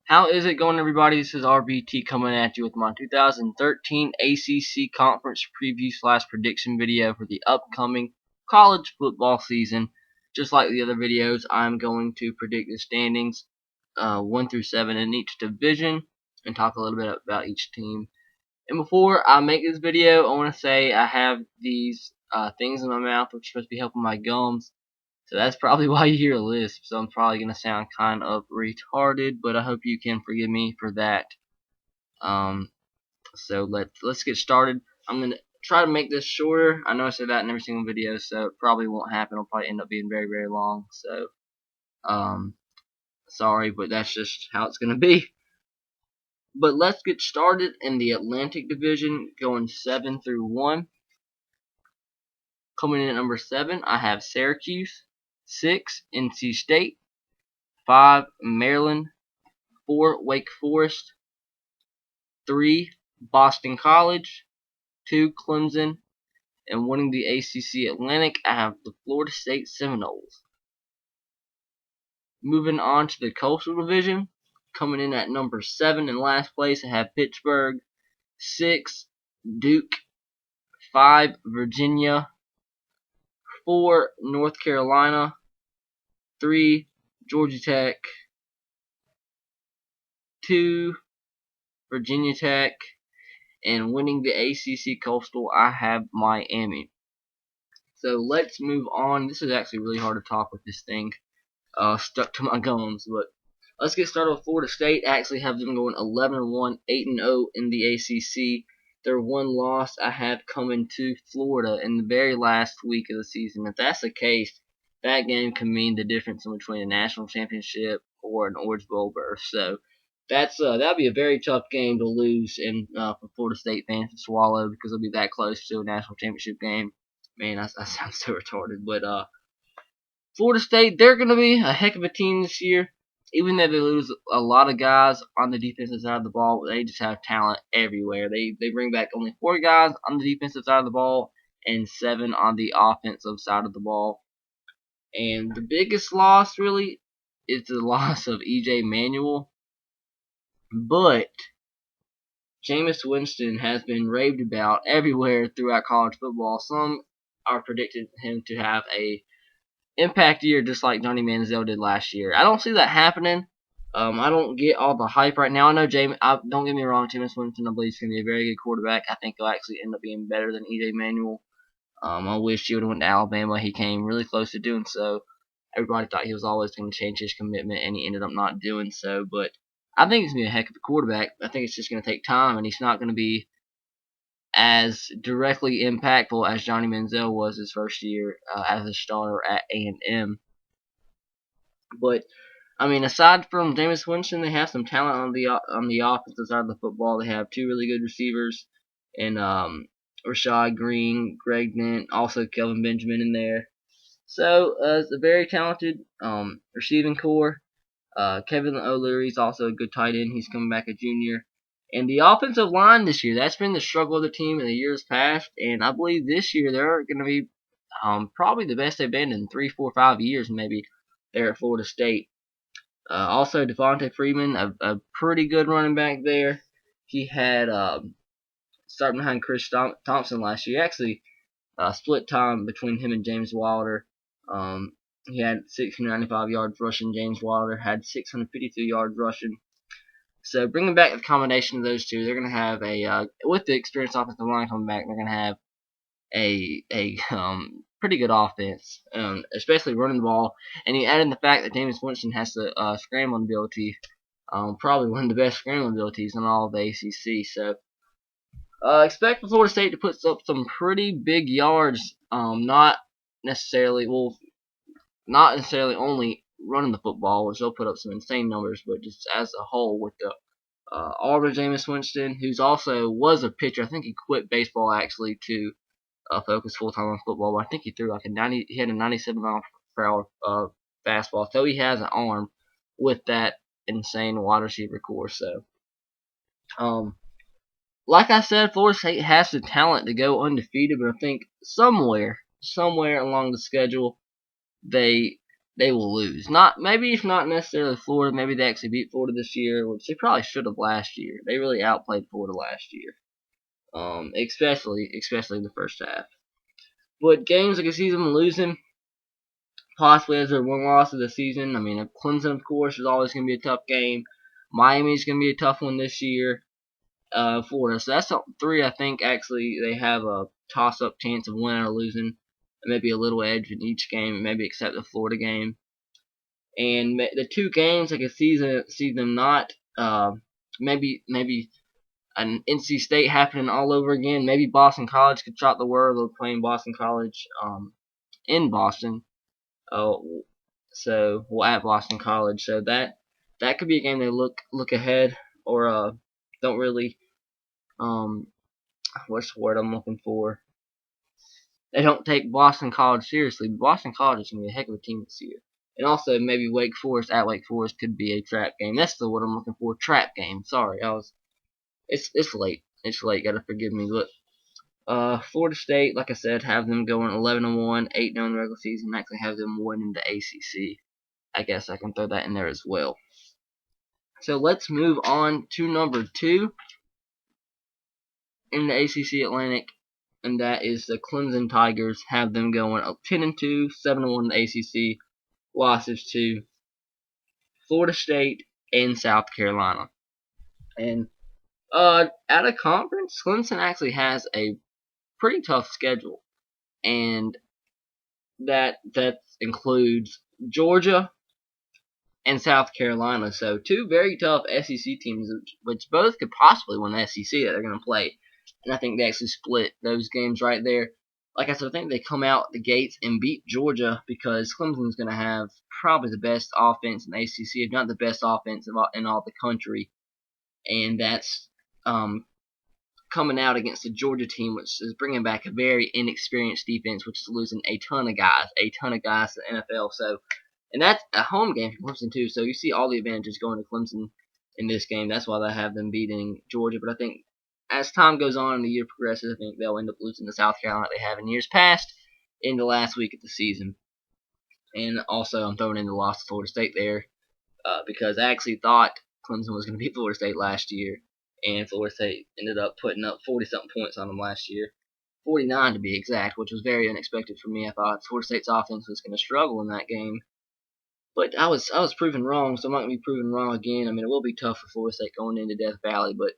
How is it going, everybody? This is RBT coming at you with my 2013 ACC Conference preview / prediction video for the upcoming college football season. Just like the other videos, I'm going to predict the standings 1 through 7 in each division and talk a little bit about each team. And before I make this video, I want to say I have these things in my mouth which are supposed to be helping my gums. So that's probably why you hear a lisp. So I'm probably going to sound kind of retarded, but I hope you can forgive me for that. So let's get started. I'm going to try to make this shorter. I know I said that in every single video, so it probably won't happen. It'll probably end up being very, very long. So, sorry, but that's just how it's going to be. But let's get started in the Atlantic Division, going 7 through 1. Coming in at number 7, I have Syracuse. 6, NC State. 5, Maryland. 4, Wake Forest. 3, Boston College. 2, Clemson. And winning the ACC Atlantic, I have the Florida State Seminoles. Moving on to the Coastal Division, coming in at number 7 in last place, I have Pittsburgh. 6, Duke. 5, Virginia. 4, North Carolina. 3, Georgia Tech. 2, Virginia Tech. And winning the ACC Coastal, I have Miami. So let's move on. This is actually really hard to talk with this thing stuck to my gums. But let's get started with Florida State. I actually have them going 11-1, 8-0 in the ACC. Their one loss I have coming to Florida in the very last week of the season. If that's the case, that game can mean the difference in between a national championship or an Orange Bowl berth. So that'd be a very tough game to lose and for Florida State fans to swallow, because it'll be that close to a national championship game. Man, I sound so retarded. But Florida State, they're going to be a heck of a team this year. Even though they lose a lot of guys on the defensive side of the ball, they just have talent everywhere. They bring back only 4 guys on the defensive side of the ball and 7 on the offensive side of the ball. And the biggest loss, really, is the loss of E.J. Manuel. But Jameis Winston has been raved about everywhere throughout college football. Some are predicting him to have a impact year just like Johnny Manziel did last year. I don't see that happening. I don't get all the hype right now. I know don't get me wrong, Jameis Winston, I believe, is going to be a very good quarterback. I think he'll actually end up being better than E.J. Manuel. I wish he would have went to Alabama. He came really close to doing so. Everybody thought he was always going to change his commitment, and he ended up not doing so. But I think he's going to be a heck of a quarterback. I think it's just going to take time, and he's not going to be as directly impactful as Johnny Manziel was his first year as a starter at A&M. But I mean, aside from Jameis Winston, they have some talent on the offensive side of the football. They have 2 really good receivers, and Rashad Green, Greg Nent, also Kelvin Benjamin in there. So it's a very talented receiving core. Kevin O'Leary is also a good tight end. He's coming back a junior. And the offensive line this year, that's been the struggle of the team in the years past. And I believe this year they're going to be probably the best they've been in 3, 4, 5 years maybe there at Florida State. Also, Devontae Freeman, a pretty good running back there. He had starting behind Chris Thompson last year. Actually, split time between him and James Wilder. He had 695 yards rushing. James Wilder had 652 yards rushing. So bringing back the combination of those two, they're going to have with the experienced offensive line coming back, they're going to have a pretty good offense, especially running the ball. And you add in the fact that Jameis Winston has the scrambling ability, probably one of the best scrambling abilities in all of the ACC. So expect Florida State to put up some pretty big yards, not necessarily only running the football, which they'll put up some insane numbers, but just as a whole with the Auburn Jameis Winston, who's also was a pitcher. I think he quit baseball actually to focus full time on football. But I think he threw like he had a 97 mile per hour fastball, so he has an arm with that insane wide receiver core. So, like I said, Florida State has the talent to go undefeated, but I think somewhere along the schedule, they they will lose. Not maybe it's not necessarily Florida. Maybe they actually beat Florida this year, which they probably should have last year. They really outplayed Florida last year, especially the first half. But games I can see them losing, possibly as their one loss of the season. I mean, Clemson, of course, is always going to be a tough game. Miami's going to be a tough one this year. Florida. So that's three. I think actually they have a toss-up chance of winning or losing, maybe a little edge in each game, maybe except the Florida game. And the two games I could see them not. Maybe an NC State happening all over again. Maybe Boston College could shock the world. They're playing Boston College in Boston. At Boston College. So that could be a game they look ahead or don't really what's the word I'm looking for? They don't take Boston College seriously. But Boston College is gonna be a heck of a team this year. And also maybe Wake Forest at Wake Forest could be a trap game. That's the word I'm looking for. Trap game. Sorry, it's late. It's late. Gotta forgive me. But Florida State, like I said, have them going 11-1, 8-0 in the regular season. Actually, have them winning the ACC. I guess I can throw that in there as well. So let's move on to number 2 in the ACC Atlantic, and that is the Clemson Tigers. Have them going 10-2, 7-1 in the ACC. Losses to Florida State and South Carolina. And at a conference, Clemson actually has a pretty tough schedule, and that includes Georgia and South Carolina. So two very tough SEC teams, which both could possibly win the SEC that they're going to play. And I think they actually split those games right there. Like I said, I think they come out the gates and beat Georgia because Clemson's going to have probably the best offense in the ACC, if not the best offense in all the country. And that's coming out against the Georgia team, which is bringing back a very inexperienced defense, which is losing a ton of guys to the NFL. So, and that's a home game for Clemson too. So you see all the advantages going to Clemson in this game. That's why they have them beating Georgia. But I think as time goes on and the year progresses, I think they'll end up losing to South Carolina like they have in years past in the last week of the season. And also, I'm throwing in the loss to Florida State there because I actually thought Clemson was going to beat Florida State last year, and Florida State ended up putting up 40-something points on them last year. 49 to be exact, which was very unexpected for me. I thought Florida State's offense was going to struggle in that game. But I was proven wrong, so I'm not going to be proven wrong again. I mean, it will be tough for Florida State going into Death Valley, but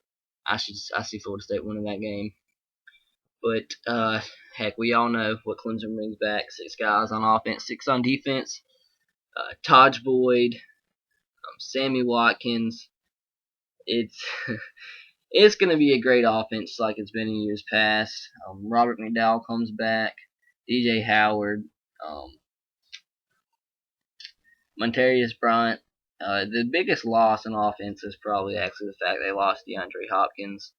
I see Florida State winning that game. But heck, we all know what Clemson brings back: 6 guys on offense, 6 on defense. Taj Boyd, Sammy Watkins. It's it's going to be a great offense like it's been in years past. Robert McDowell comes back. DJ Howard. Montarius Bryant. The biggest loss in offense is probably actually the fact they lost DeAndre Hopkins.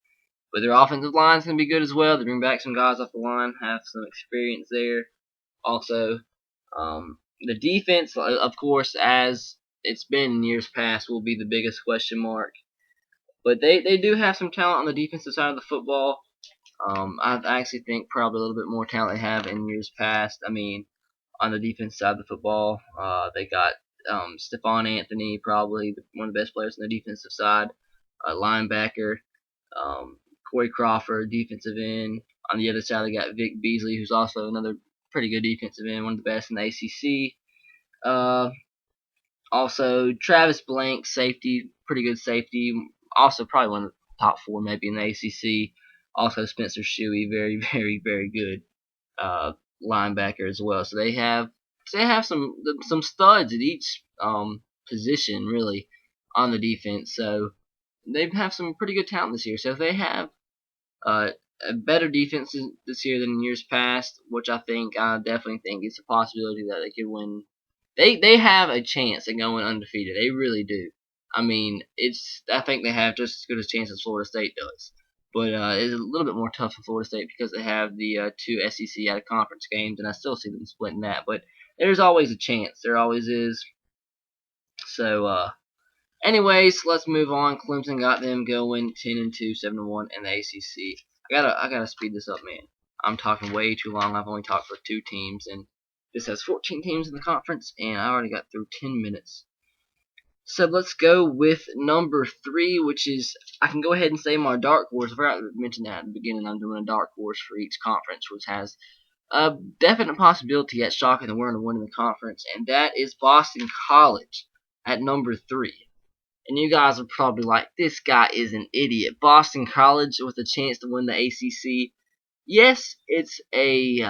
But their offensive line is going to be good as well. They bring back some guys off the line, have some experience there. Also, the defense, of course, as it's been in years past, will be the biggest question mark. But they do have some talent on the defensive side of the football. I actually think probably a little bit more talent they have in years past. I mean, on the defense side of the football, they got Stephon Anthony, probably one of the best players on the defensive side, linebacker, Corey Crawford, defensive end. On the other side, they got Vic Beasley, who's also another pretty good defensive end, one of the best in the ACC. Also, Travis Blank, safety, pretty good safety. Also, probably one of the top 4 maybe in the ACC. Also, Spencer Shuey, very, very, very good linebacker as well. So they have some studs at each position really on the defense. So they have some pretty good talent this year. So if they have a better defense this year than in years past, which I definitely think it's a possibility that they could win. They have a chance at going undefeated. They really do. I mean, I think they have just as good a chance as Florida State does. But it's a little bit more tough for Florida State because they have the 2 SEC out of conference games, and I still see them splitting that. But there's always a chance. There always is. So, anyways, let's move on. Clemson got them going 10-2, 7-1 in the ACC. I gotta speed this up, man. I'm talking way too long. I've only talked for 2 teams, and This has 14 teams in the conference, and I already got through 10 minutes. So let's go with number 3, which is, I can go ahead and say my dark horse. I forgot to mention that at the beginning. I'm doing a dark horse for each conference, which has a definite possibility at shocking the world and winning the conference, and that is Boston College at number 3. And you guys are probably like, this guy is an idiot. Boston College with a chance to win the ACC. Yes, it's a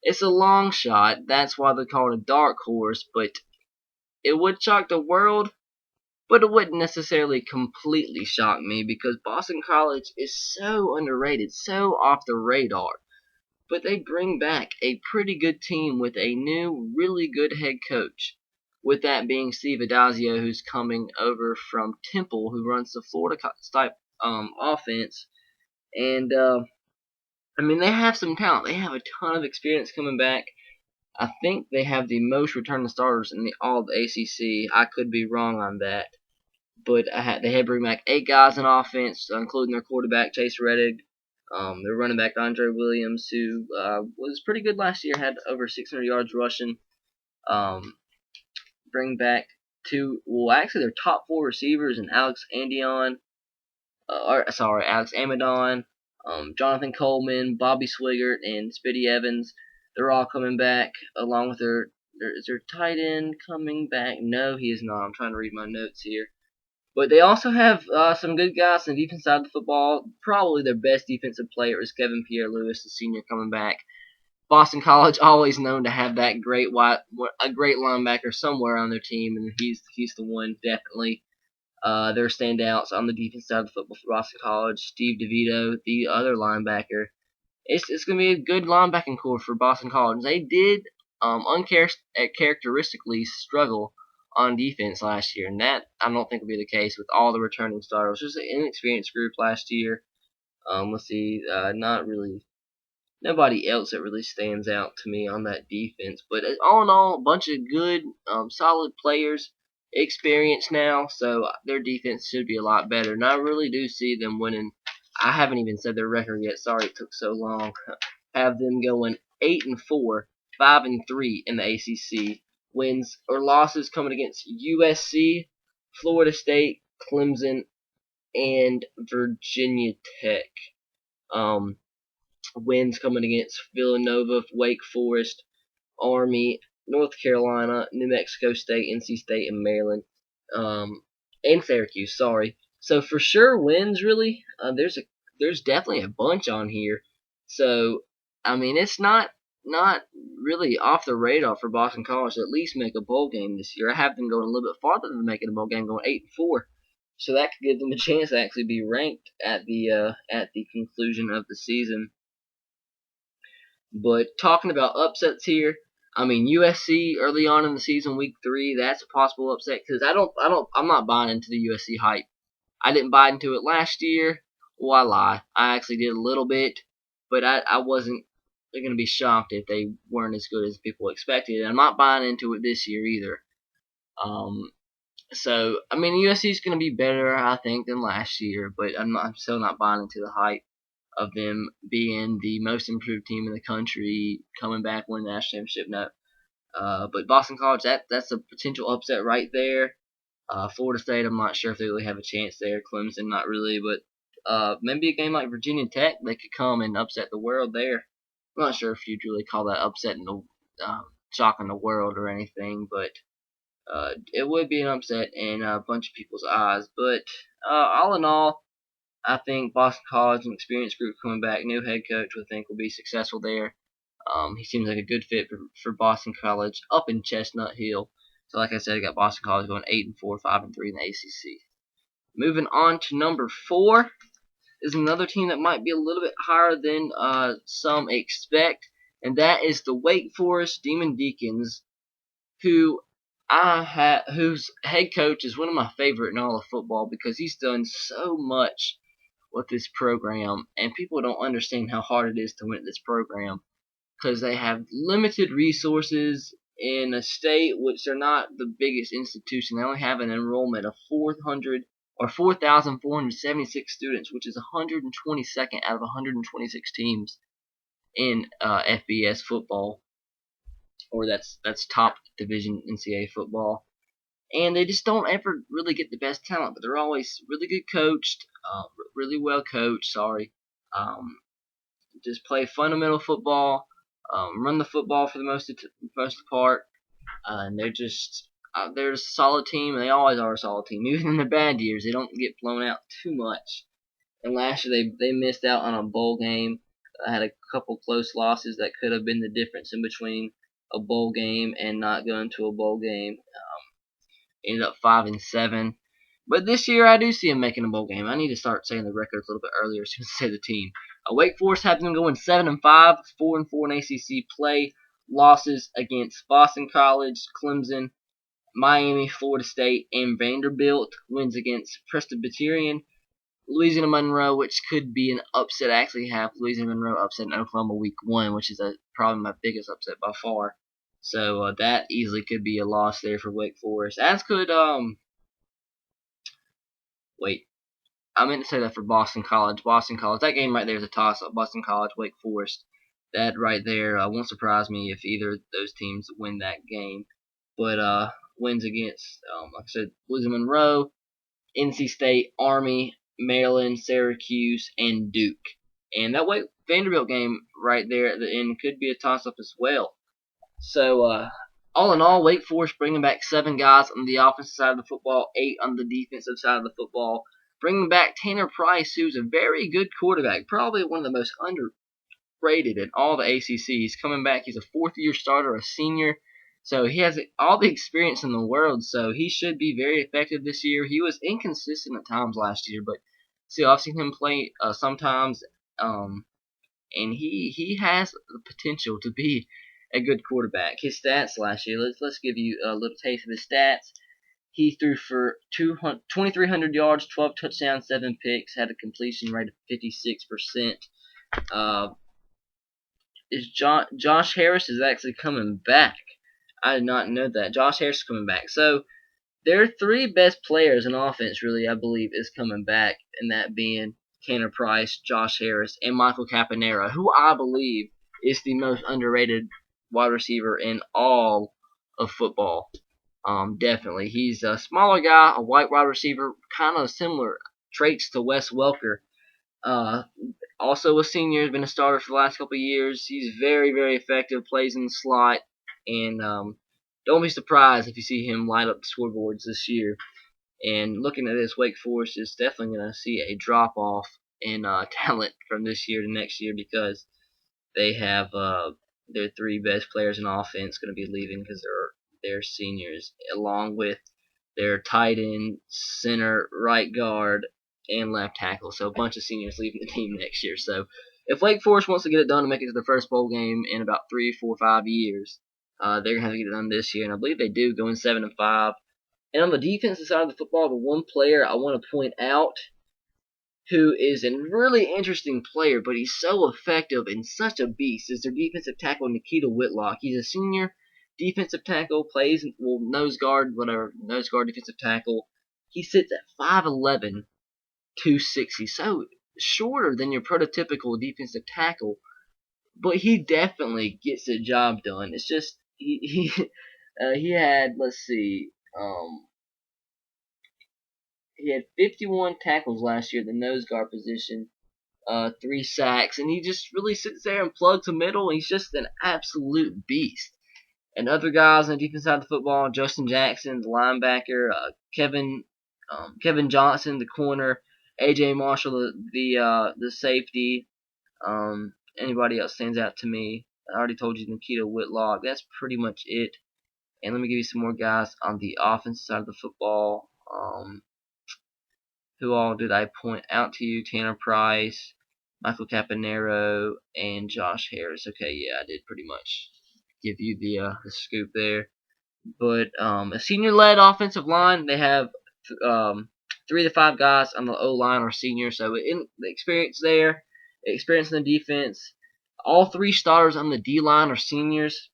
it's a long shot. That's why they call it a dark horse. But it would shock the world, but it wouldn't necessarily completely shock me because Boston College is so underrated, so off the radar. But they bring back a pretty good team with a new, really good head coach. With that being Steve Adazio, who's coming over from Temple, who runs the Florida type offense. And I mean, they have some talent. They have a ton of experience coming back. I think they have the most returning starters in all of the ACC. I could be wrong on that. But they had bring back 8 guys in offense, including their quarterback, Chase Reddick. Their running back, Andre Williams, who was pretty good last year, had over 600 yards rushing. Bring back their top 4 receivers, and Alex Amidon, Jonathan Coleman, Bobby Swigert, and Spitty Evans. They're all coming back, along with is their tight end coming back? No, he is not. I'm trying to read my notes here. But they also have some good guys on the defense side of the football. Probably their best defensive player is Kevin Pierre-Louis, the senior, coming back. Boston College always known to have that great linebacker somewhere on their team, and he's the one definitely. Their standouts on the defense side of the football for Boston College. Steve DeVito, the other linebacker. It's going to be a good linebacking core for Boston College. They did uncharacteristically struggle on defense last year, and that I don't think will be the case with all the returning starters. Just an inexperienced group last year. Let's see, not really nobody else that really stands out to me on that defense. But all in all, a bunch of good, solid players, experienced now, so their defense should be a lot better. And I really do see them winning. I haven't even said their record yet. Sorry it took so long. Have them going 8-4, 5-3 in the ACC. Wins or losses coming against USC, Florida State, Clemson, and Virginia Tech. Wins coming against Villanova, Wake Forest, Army, North Carolina, New Mexico State, NC State, and Maryland, and Syracuse. Sorry. So for sure wins, really. There's definitely a bunch on here. So I mean, it's not really off the radar for Boston College to at least make a bowl game this year. I have them going a little bit farther than making a bowl game, going 8-4. So that could give them a chance to actually be ranked at the conclusion of the season. But talking about upsets here, I mean USC early on in the season, week 3, that's a possible upset because I'm not buying into the USC hype. I didn't buy into it last year. Well, I lie. I actually did a little bit, but I wasn't going to be shocked if they weren't as good as people expected. And I'm not buying into it this year either. So I mean USC is going to be better, I think, than last year, but I'm still not buying into the hype of them being the most improved team in the country, coming back, winning the national championship. No. But Boston College, that's a potential upset right there. Florida State, I'm not sure if they really have a chance there. Clemson, not really. But maybe a game like Virginia Tech, they could come and upset the world there. I'm not sure if you'd really call that upsetting the shocking the world or anything, but it would be an upset in a bunch of people's eyes. But all in all, I think Boston College, an experienced group coming back, new head coach, I think will be successful there. He seems like a good fit for Boston College up in Chestnut Hill. So like I said, I got Boston College going 8-4, 5-3 in the ACC. Moving on to number 4 is another team that might be a little bit higher than some expect, and that is the Wake Forest Demon Deacons, whose head coach is one of my favorite in all of football because he's done so much with this program, and people don't understand how hard it is to win at this program because they have limited resources in a state which they're not the biggest institution. They only have an enrollment of 4,476 students, which is 122nd out of 126 teams in FBS football. or that's top division NCAA football. And they just don't ever really get the best talent, but they're always really good coached, really well coached. Sorry, just play fundamental football, run the football for the most part, and they're a solid team. And they always are a solid team, even in the bad years. They don't get blown out too much. And last year they missed out on a bowl game. Had a couple close losses that could have been the difference in between a bowl game and not going to a bowl game. Ended up 5-7. But this year I do see them making a bowl game. I need to start saying the records a little bit earlier so to say the team. Wake Forest had them going 7-5, 4-4 in ACC play. Losses against Boston College, Clemson, Miami, Florida State, and Vanderbilt. Wins against Presbyterian, Louisiana Monroe, which could be an upset. I actually have Louisiana Monroe upset in Oklahoma week 1, which is probably my biggest upset by far. So that easily could be a loss there for Wake Forest. As could wait, I meant to say that for Boston College. Boston College, that game right there is a toss-up. Boston College, Wake Forest. That right there won't surprise me if either of those teams win that game. But wins against, like I said, Louisiana Monroe, NC State, Army, Maryland, Syracuse, and Duke. And that Vanderbilt game right there at the end could be a toss-up as well. So, all in all, Wake Forest bringing back 7 guys on the offensive side of the football, 8 on the defensive side of the football. Bringing back Tanner Price, who's a very good quarterback, probably one of the most underrated in all the ACC. He's coming back. He's a 4th-year starter, a senior. So he has all the experience in the world, so he should be very effective this year. He was inconsistent at times last year, but still, I've seen him play sometimes, and he has the potential to be a good quarterback. His stats last year, let's give you a little taste of his stats. He threw for 2,300 yards, 12 touchdowns, 7 picks, had a completion rate of 56%. Josh Harris is actually coming back. I did not know that. Josh Harris is coming back. So their 3 best players in offense, really, I believe, is coming back, and that being Tanner Price, Josh Harris, and Michael Caponera, who I believe is the most underrated wide receiver in all of football. Definitely. He's a smaller guy, a white wide receiver, kind of similar traits to Wes Welker. Also a senior, has been a starter for the last couple of years. He's very, very effective, plays in the slot, and don't be surprised if you see him light up the scoreboards this year. And looking at this, Wake Forest is definitely going to see a drop-off in talent from this year to next year because they have their 3 best players in offense going to be leaving because they're seniors, along with their tight end, center, right guard, and left tackle. So a bunch of seniors leaving the team next year. So if Wake Forest wants to get it done to make it to the first bowl game in about 3, 4, 5 years, they're going to have to get it done this year. And I believe they do, going 7-5. And on the defensive side of the football, the one player I want to point out who is a really interesting player, but he's so effective and such a beast, is their defensive tackle, Nikita Whitlock. He's a senior defensive tackle, plays, nose guard, defensive tackle. He sits at 5'11", 260, so shorter than your prototypical defensive tackle, but he definitely gets the job done. It's just, he had, let's see, he had 51 tackles last year at the nose guard position, 3 sacks, and he just really sits there and plugs the middle, and he's just an absolute beast. And other guys on the defense side of the football, Justin Jackson, the linebacker, Kevin Johnson, the corner, A.J. Marshall, the safety. Anybody else stands out to me? I already told you Nikita Whitlock. That's pretty much it. And let me give you some more guys on the offensive side of the football. Who all did I point out to you? Tanner Price, Michael Caponero, and Josh Harris. Okay, yeah, I did pretty much give you the scoop there. But a senior-led offensive line, they have 3 to 5 guys on the O-line are seniors, so in the experience there, experience in the defense. All 3 starters on the D-line are seniors.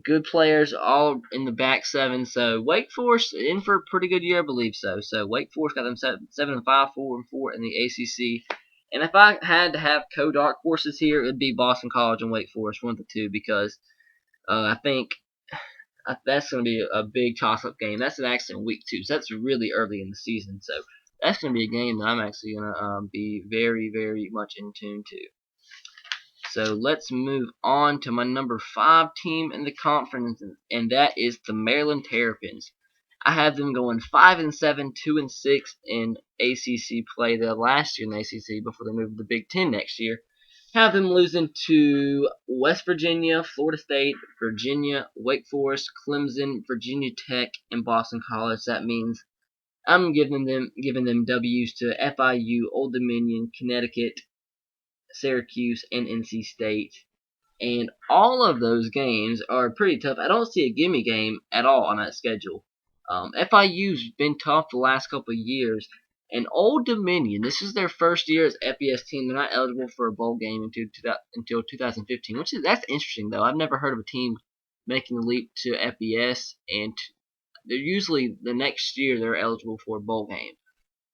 Good players all in the back 7. So Wake Forest in for a pretty good year, I believe so. So Wake Forest got them 7-5, 4-4 in the ACC, And if I had to have co-dark horses here, it would be Boston College and Wake Forest, one of the two, because I think that's going to be a big toss-up game. That's actually in week 2, so that's really early in the season. So that's going to be a game that I'm actually going to be very, very much in tune to. So let's move on to my number 5 team in the conference, and that is the Maryland Terrapins. I have them going 5-7, 2-6 in ACC play the last year in the ACC before they moved to the Big Ten next year. Have them losing to West Virginia, Florida State, Virginia, Wake Forest, Clemson, Virginia Tech, and Boston College. That means I'm giving them W's to FIU, Old Dominion, Connecticut, Syracuse, and NC State. And all of those games are pretty tough. I don't see a gimme game at all on that schedule. FIU's been tough the last couple of years. And Old Dominion, this is their first year as FBS team. They're not eligible for a bowl game until 2015, that's interesting though. I've never heard of a team making the leap to FBS, and they're usually the next year they're eligible for a bowl game,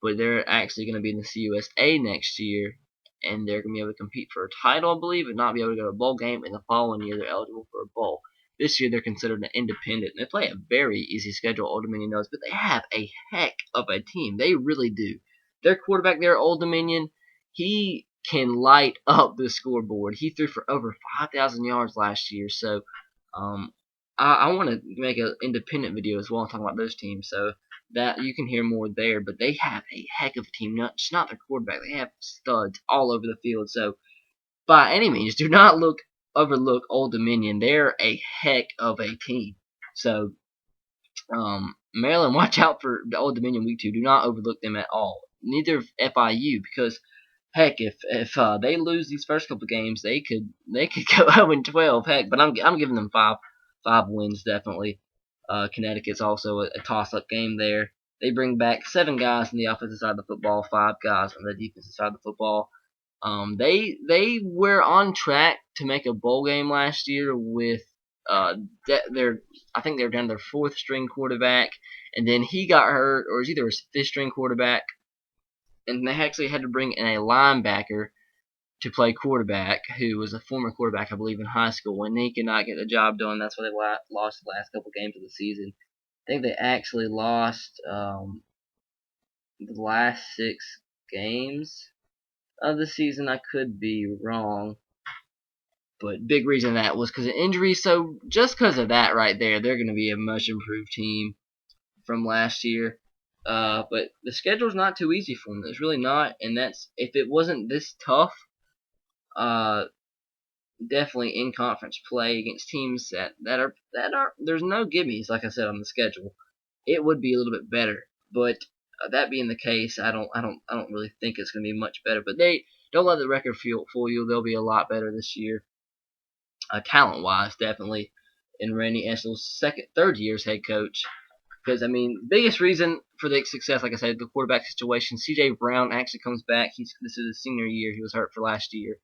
but they're actually going to be in the CUSA next year, and they're going to be able to compete for a title, I believe, and not be able to go to a bowl game. And the following year, they're eligible for a bowl. This year, they're considered an independent. They play a very easy schedule, Old Dominion knows, but they have a heck of a team. They really do. Their quarterback there, Old Dominion, he can light up the scoreboard. He threw for over 5,000 yards last year, so I want to make an independent video as well talking about those teams, so that you can hear more there. But they have a heck of a team, just not their quarterback. They have studs all over the field. So by any means, do not overlook Old Dominion. They're a heck of a team. So Maryland, watch out for the Old Dominion week 2. Do not overlook them at all. Neither FIU, because heck, if they lose these first couple games, they could go 0-12. Heck, but I'm giving them five wins definitely. Connecticut's also a toss-up game there. They bring back 7 guys on the offensive side of the football, 5 guys on the defensive side of the football. They were on track to make a bowl game last year with I think they were down to their 4th string quarterback, and then he got hurt, or it was either his 5th string quarterback, and they actually had to bring in a linebacker to play quarterback, who was a former quarterback, I believe, in high school, and he could not get the job done. That's why they lost the last couple games of the season. I think they actually lost the last 6 games of the season. I could be wrong, but big reason that was because of injury. So just because of that right there, they're going to be a much improved team from last year. But the schedule's not too easy for them. It's really not, and that's if it wasn't this tough. Definitely in conference play against teams that are there's no gimmies, like I said, on the schedule, it would be a little bit better. But that being the case, I don't really think it's going to be much better. But they don't let the record fool you. They'll be a lot better this year, talent wise, definitely. In Randy Essel's third year as head coach, because I mean, biggest reason for the success, like I said, the quarterback situation. C.J. Brown actually comes back. This is his senior year. He was hurt for last year.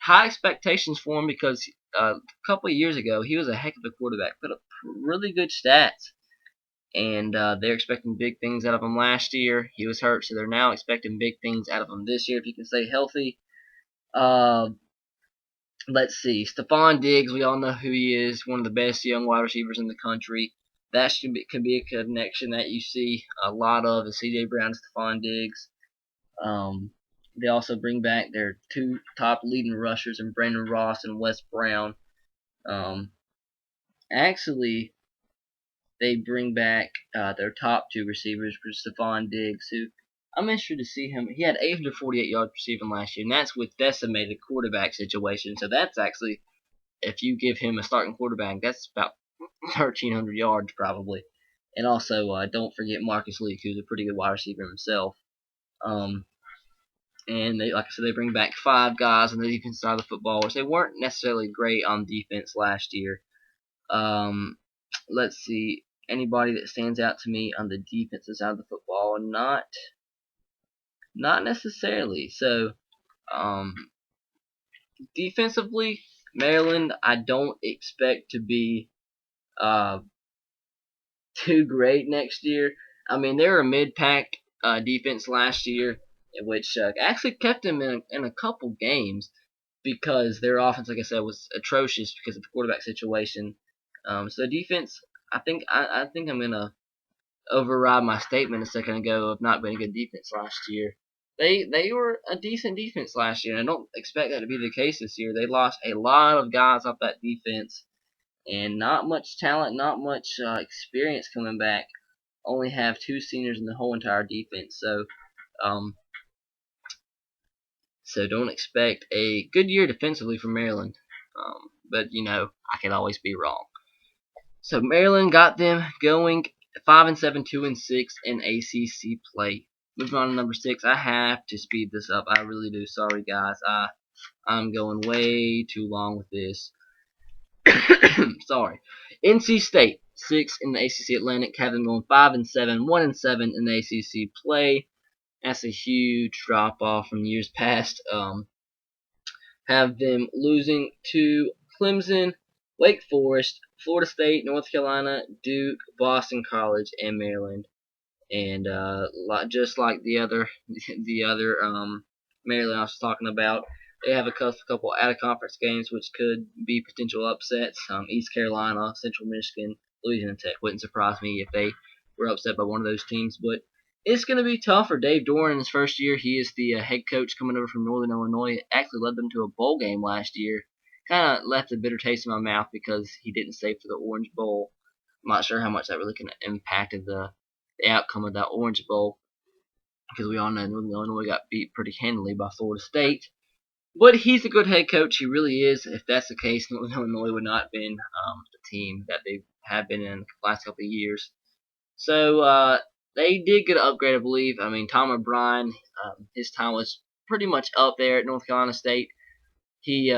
High expectations for him because a couple of years ago he was a heck of a quarterback, put up really good stats, and they're expecting big things out of him last year. He was hurt, so they're now expecting big things out of him this year if he can stay healthy. Let's see, Stephon Diggs, we all know who he is, one of the best young wide receivers in the country. That could be a connection that you see a lot of is C.J. Brown and Stephon Diggs. They also bring back their 2 top leading rushers in Brandon Ross and Wes Brown. Actually, they bring back their top 2 receivers for Stephon Diggs, who I'm interested to see him. He had 848 yards receiving last year, and that's with decimated quarterback situation. So that's actually, if you give him a starting quarterback, that's about 1,300 yards probably. And also, don't forget Marcus Leak, who's a pretty good wide receiver himself. And they, like I said, they bring back 5 guys on the defense side of the football, which they weren't necessarily great on defense last year. Let's see, anybody that stands out to me on the defensive side of the football, not necessarily. So, defensively, Maryland, I don't expect to be too great next year. I mean, they were a mid-pack defense last year. which actually kept them in a couple games because their offense, like I said, was atrocious because of the quarterback situation. So defense, I think I'm gonna override my statement a second ago of not being a good defense last year. They were a decent defense last year, and I don't expect that to be the case this year. They lost a lot of guys off that defense, and not much talent, not much experience coming back. Only have 2 seniors in the whole entire defense, um, so don't expect a good year defensively from Maryland. But I could always be wrong. So Maryland got them going 5-7, 2-6 in ACC play. Moving on to number 6, I have to speed this up. I really do. Sorry, guys. I'm going way too long with this. Sorry. NC State 6 in the ACC Atlantic, have them going 5-7, 1-7 in the ACC play. That's a huge drop off from years past. Have them losing to Clemson, Wake Forest, Florida State, North Carolina, Duke, Boston College, and Maryland. And just like the other Maryland I was talking about, they have a couple out of conference games which could be potential upsets. East Carolina, Central Michigan, Louisiana Tech. Wouldn't surprise me if they were upset by one of those teams, but it's going to be tough for Dave Doran in his first year. He is the head coach coming over from Northern Illinois. Actually led them to a bowl game last year. Kind of left a bitter taste in my mouth because he didn't stay for the Orange Bowl. I'm not sure how much that really can impact the outcome of that Orange Bowl, because we all know Northern Illinois got beat pretty handily by Florida State. But he's a good head coach. He really is. If that's the case, Northern Illinois would not have been the team that they have been in the last couple of years. So they did get an upgrade, I believe. I mean, Tom O'Brien, his time was pretty much up there at North Carolina State. He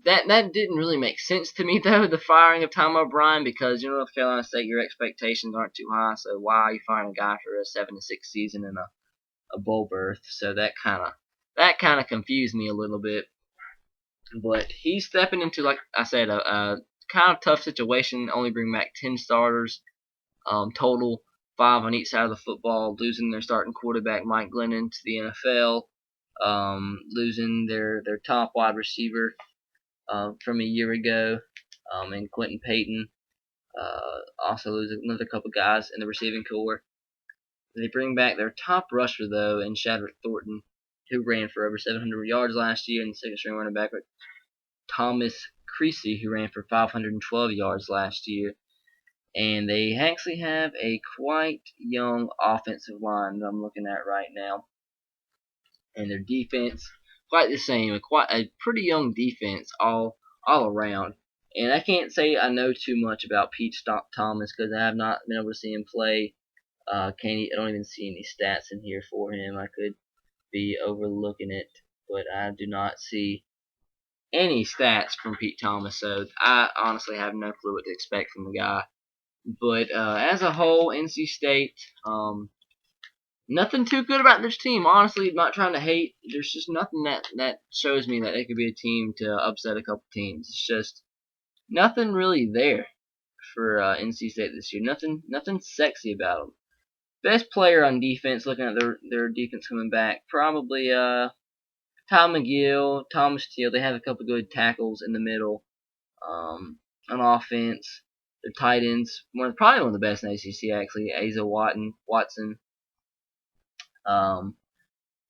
that didn't really make sense to me though, the firing of Tom O'Brien, because North Carolina State, your expectations aren't too high. So why are you firing a guy for a 7-6 season and a bowl berth? So that kind of confused me a little bit. But he's stepping into, like I said, a kind of tough situation. Only bring back 10 starters. Total 5 on each side of the football, losing their starting quarterback Mike Glennon to the NFL, losing their top wide receiver from a year ago, and Quentin Payton. Also losing another couple guys in the receiving corps. They bring back their top rusher though, in Shadrick Thornton, who ran for over 700 yards last year, and the second string running back with Thomas Creasy, who ran for 512 yards last year. And they actually have a quite young offensive line that I'm looking at right now. And their defense, quite the same. Quite a pretty young defense all around. And I can't say I know too much about Pete Thomas because I have not been able to see him play. I don't even see any stats in here for him. I could be overlooking it, but I do not see any stats from Pete Thomas. So I honestly have no clue what to expect from the guy. But as a whole, NC State, nothing too good about this team. Honestly, I'm not trying to hate. There's just nothing that shows me that they could be a team to upset a couple teams. It's just nothing really there for NC State this year. Nothing sexy about them. Best player on defense, looking at their defense coming back, probably Tom McGill, Thomas Steele. They have a couple good tackles in the middle. On offense, the tight ends, probably one of the best in ACC actually. Asa Watson.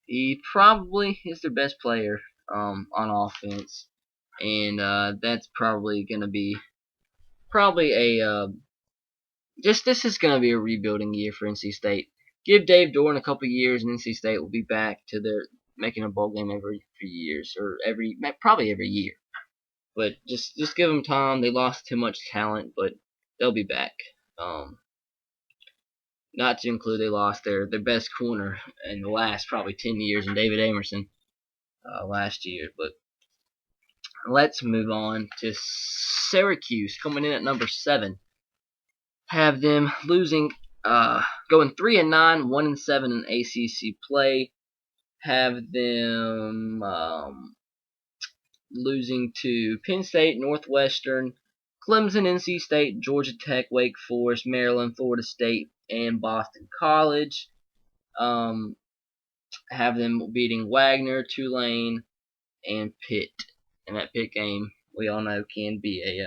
He probably is their best player on offense, and that's probably gonna be this is gonna be a rebuilding year for NC State. Give Dave Doran a couple years, and NC State will be back to their making a bowl game every few years, or probably every year. But just give them time. They lost too much talent, but they'll be back. Not to include they lost their best corner in the last probably 10 years in David Amerson last year. But let's move on to Syracuse, coming in at number 7. Have them losing, going 3-9, 1-7 in ACC play. Have them losing to Penn State, Northwestern, Clemson, NC State, Georgia Tech, Wake Forest, Maryland, Florida State, and Boston College. have them beating Wagner, Tulane, and Pitt. And that Pitt game, we all know, can be a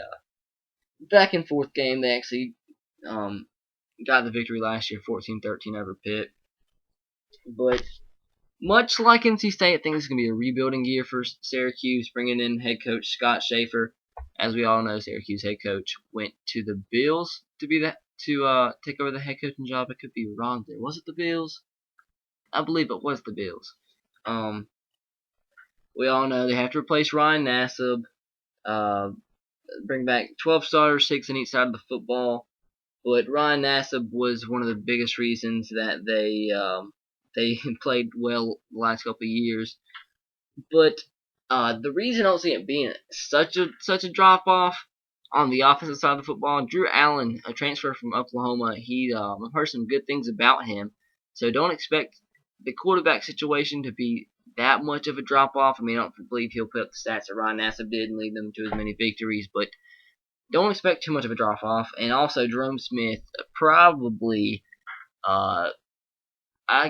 back and forth game. They actually got the victory last year, 14-13 over Pitt. But much like NC State, I think this is going to be a rebuilding year for Syracuse, bringing in head coach Scott Schaefer. As we all know, Syracuse head coach went to the Bills to take over the head coaching job. I could be wrong there. Was it the Bills? I believe it was the Bills. We all know they have to replace Ryan Nassib, bring back 12 starters, 6 on each side of the football. But Ryan Nassib was one of the biggest reasons that they played well the last couple of years. But the reason I don't see it being such a drop off on the offensive side of the football, Drew Allen, a transfer from Oklahoma, I've heard some good things about him. So don't expect the quarterback situation to be that much of a drop off. I mean, I don't believe he'll put up the stats that Ryan Nassib did and lead them to as many victories, but don't expect too much of a drop off. And also, Jerome Smith, probably, I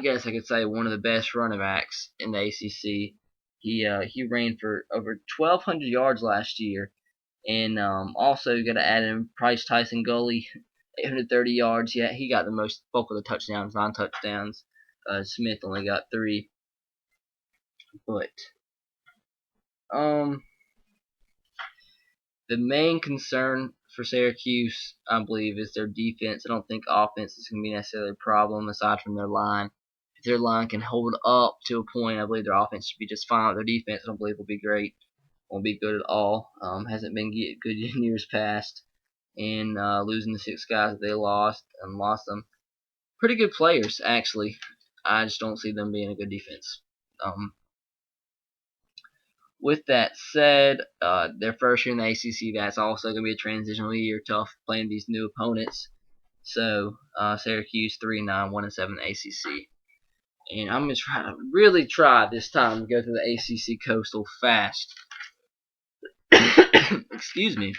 guess I could say one of the best running backs in the ACC. He ran for over 1,200 yards last year, and also got to add in Price Tyson Gully, 830 yards. Yeah, he got the most bulk of the touchdowns, 9 touchdowns. Smith only got 3. But the main concern for Syracuse, I believe, is their defense. I don't think offense is going to be necessarily a problem aside from their line. If their line can hold up to a point, I believe their offense should be just fine. Their defense, I don't believe, will be great. Won't be good at all. Hasn't been good in years past. And losing the 6 guys that they lost them. Pretty good players, actually. I just don't see them being a good defense. With that said, their first year in the ACC, that's also going to be a transitional year, tough playing these new opponents. So, Syracuse 3-9, 1-7 ACC. And I'm going to really try this time to go through the ACC Coastal fast. Excuse me.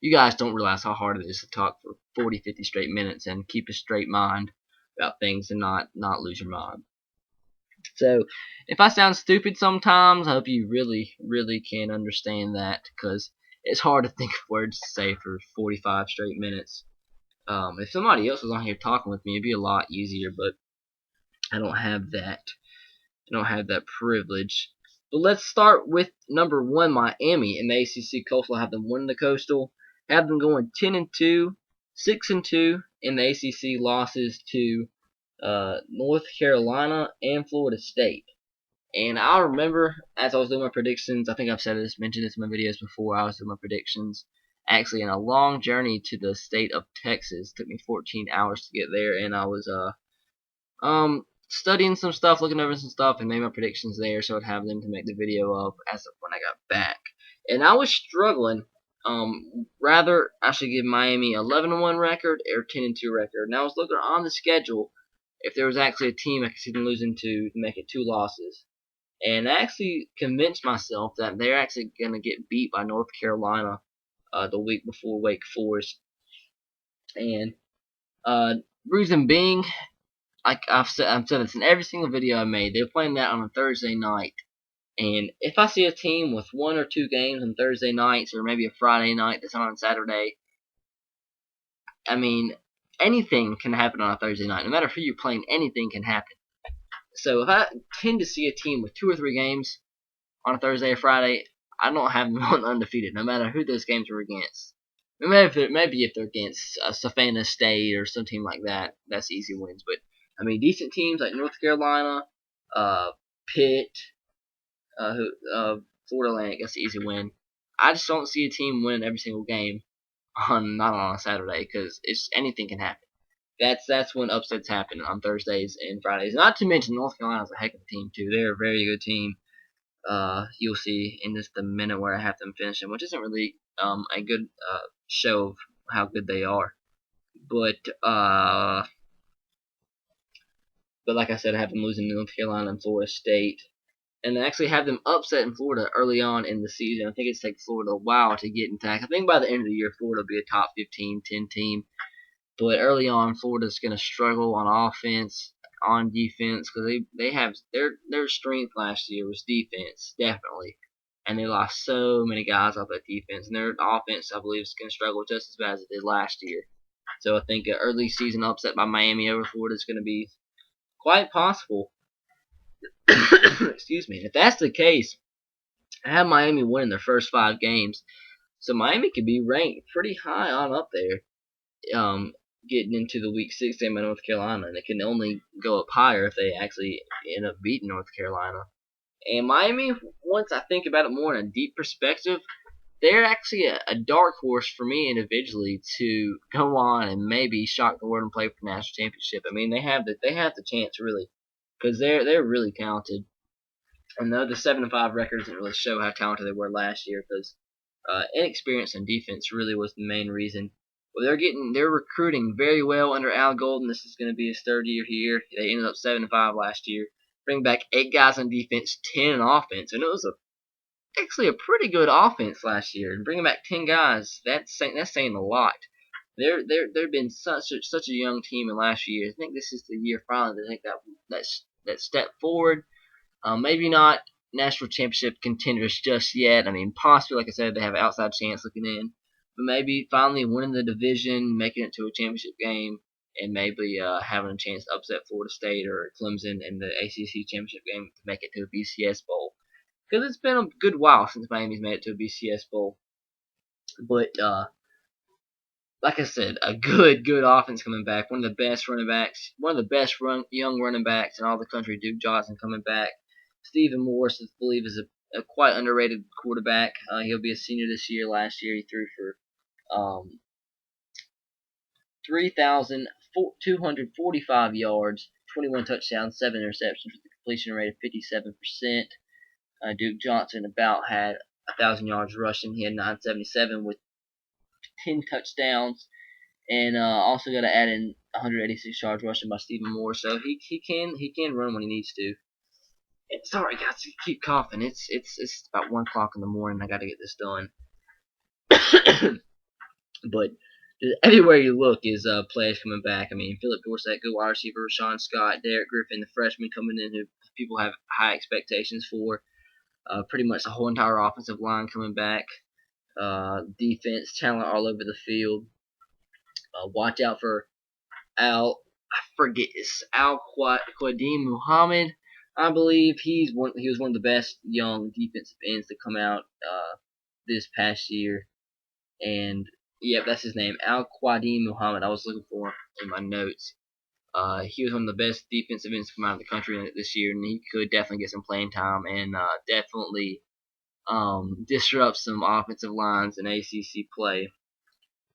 You guys don't realize how hard it is to talk for 40, 50 straight minutes and keep a straight mind about things and not lose your mind. So, if I sound stupid sometimes, I hope you really, really can understand that, because it's hard to think of words to say for 45 straight minutes. If somebody else was on here talking with me, it'd be a lot easier, but I don't have that. I don't have that privilege. But let's start with number 1, Miami in the ACC Coastal. I have them winning the Coastal. Have them going 10-2, 6-2 in the ACC losses to North Carolina and Florida State. And I remember as I was doing my predictions, I think I've mentioned this in my videos before, I was doing my predictions. Actually, in a long journey to the state of Texas. It took me 14 hours to get there, and I was studying some stuff, looking over some stuff, and made my predictions there, so I'd have them to make the video of as of when I got back. And I was struggling. Rather, I should give Miami 11-1 record or 10-2 record. And I was looking on the schedule if there was actually a team I could see them losing to make it 2 losses. And I actually convinced myself that they're actually going to get beat by North Carolina the week before Wake Forest. And reason being, like I've said this in every single video I made, they're playing that on a Thursday night. And if I see a team with 1 or 2 games on Thursday nights, or maybe a Friday night that's on Saturday, I mean, anything can happen on a Thursday night. No matter who you're playing, anything can happen. So if I tend to see a team with 2 or 3 games on a Thursday or Friday, I don't have them on undefeated, no matter who those games are against. Maybe if they're against Savannah State or some team like that, that's easy wins. But I mean, decent teams like North Carolina, Pitt, Florida Atlantic, that's an easy win. I just don't see a team win every single game not on a Saturday, because anything can happen. That's when upsets happen on Thursdays and Fridays. Not to mention North Carolina's a heck of a team too. They're a very good team. You'll see in just a minute where I have them finishing, which isn't really a good show of how good they are. But like I said, I have them losing to North Carolina and Florida State. And I actually have them upset in Florida early on in the season. I think it's taken Florida a while to get intact. I think by the end of the year, Florida will be a top 15, 10 team. But early on, Florida's going to struggle on offense. on defense because they have their strength last year was defense, definitely, and they lost so many guys off that defense, and their offense I believe is going to struggle just as bad as it did last year. So I think an early season upset by Miami over Florida is going to be quite possible. Excuse me. If that's the case, I have Miami winning their first 5 games, so Miami could be ranked pretty high on up there. Getting into the Week 6 game at North Carolina, and it can only go up higher if they actually end up beating North Carolina. And Miami, once I think about it more in a deep perspective, they're actually a dark horse for me individually to go on and maybe shock the world and play for the national championship. I mean, they have the chance really, because they're really talented. And though the 7-5 record doesn't really show how talented they were last year, because inexperience in defense really was the main reason. Well, they're recruiting very well under Al Golden. This is going to be his 3rd year here. They ended up 7-5 last year. Bring back 8 guys on defense, 10 on offense, and it was actually a pretty good offense last year. And bringing back 10 guys, that's saying a lot. They've been such a young team in last year. I think this is the year finally to take that step forward. Maybe not national championship contenders just yet. I mean, possibly, like I said, they have an outside chance looking in. But maybe finally winning the division, making it to a championship game, and maybe having a chance to upset Florida State or Clemson in the ACC championship game to make it to a BCS bowl. Because it's been a good while since Miami's made it to a BCS bowl. But like I said, a good offense coming back. One of the best running backs, one of the best young running backs in all the country. Duke Johnson coming back. Stephen Morris, I believe, is a quite underrated quarterback. He'll be a senior this year. Last year, he threw for 3,245 yards, 21 touchdowns, 7 interceptions with a completion rate of 57%. Duke Johnson about had 1,000 yards rushing. He had 977 with 10 touchdowns. And also got to add in 186 yards rushing by Stephen Moore. So he can run when he needs to. And sorry guys, I keep coughing. It's about 1 o'clock in the morning. I got to get this done. But everywhere you look is players coming back. I mean, Philip Dorsett, good wide receiver, Rashawn Scott, Derek Griffin, the freshman coming in who people have high expectations for. Pretty much the whole entire offensive line coming back. Defense, talent all over the field. Watch out for Al Qadim Muhammad. I believe he was one of the best young defensive ends to come out this past year. And yep, that's his name, Al Qadim Muhammad. I was looking for him in my notes. He was one of the best defensive ends to come out of the country this year, and he could definitely get some playing time and definitely disrupt some offensive lines in ACC play.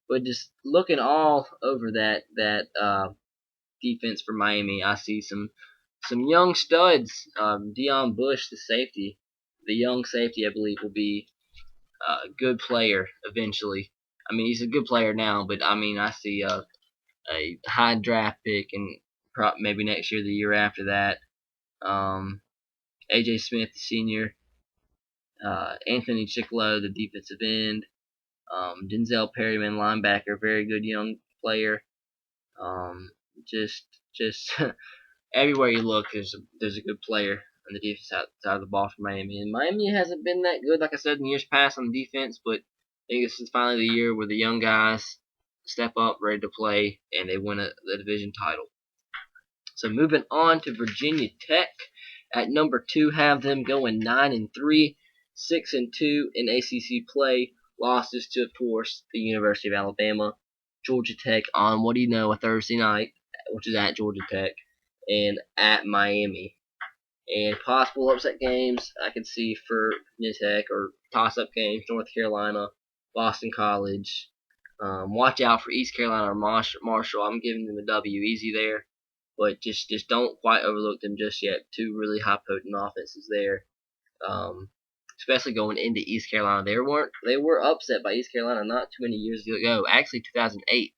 But just looking all over that defense for Miami, I see some young studs. Deion Bush, the safety, the young safety, I believe, will be a good player eventually. I mean, he's a good player now, but I mean, I see a high draft pick and maybe next year, the year after that. AJ Smith, the senior. Anthony Chicklow, the defensive end. Denzel Perryman, linebacker, very good young player. Just everywhere you look, there's a good player on the defense side of the ball for Miami. And Miami hasn't been that good, like I said, in years past on defense, but I think this is finally the year where the young guys step up, ready to play, and they win the division title. So moving on to Virginia Tech at number 2, have them going 9-3, 6-2 in ACC play. Losses to, of course, the University of Alabama, Georgia Tech on a Thursday night, which is at Georgia Tech, and at Miami. And possible upset games I could see for Virginia Tech, or toss-up games, North Carolina, Boston College. Watch out for East Carolina or Marshall. I'm giving them a W easy there. But just don't quite overlook them just yet. 2 really high potent offenses there. Especially going into East Carolina. They were upset by East Carolina not too many years ago. Actually 2008.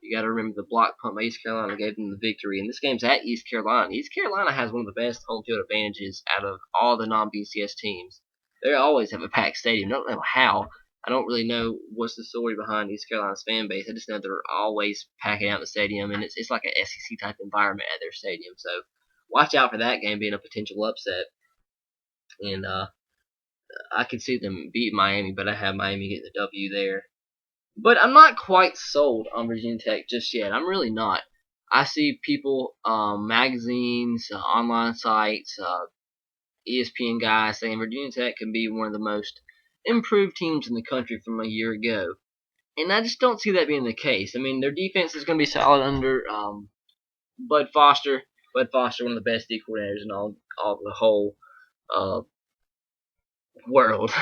You got to remember the block punt by East Carolina gave them the victory. And this game's at East Carolina. East Carolina has one of the best home field advantages out of all the non-BCS teams. They always have a packed stadium. I don't know how. I don't really know what's the story behind East Carolina's fan base. I just know they're always packing out the stadium, and it's like an SEC type environment at their stadium. So watch out for that game being a potential upset. And I could see them beat Miami, but I have Miami get the W there. But I'm not quite sold on Virginia Tech just yet. I'm really not. I see people, magazines, online sites, ESPN guys saying Virginia Tech can be one of the most improved teams in the country from a year ago. And I just don't see that being the case. I mean, their defense is going to be solid under Bud Foster. Bud Foster, one of the best D coordinators in all the whole uh, world,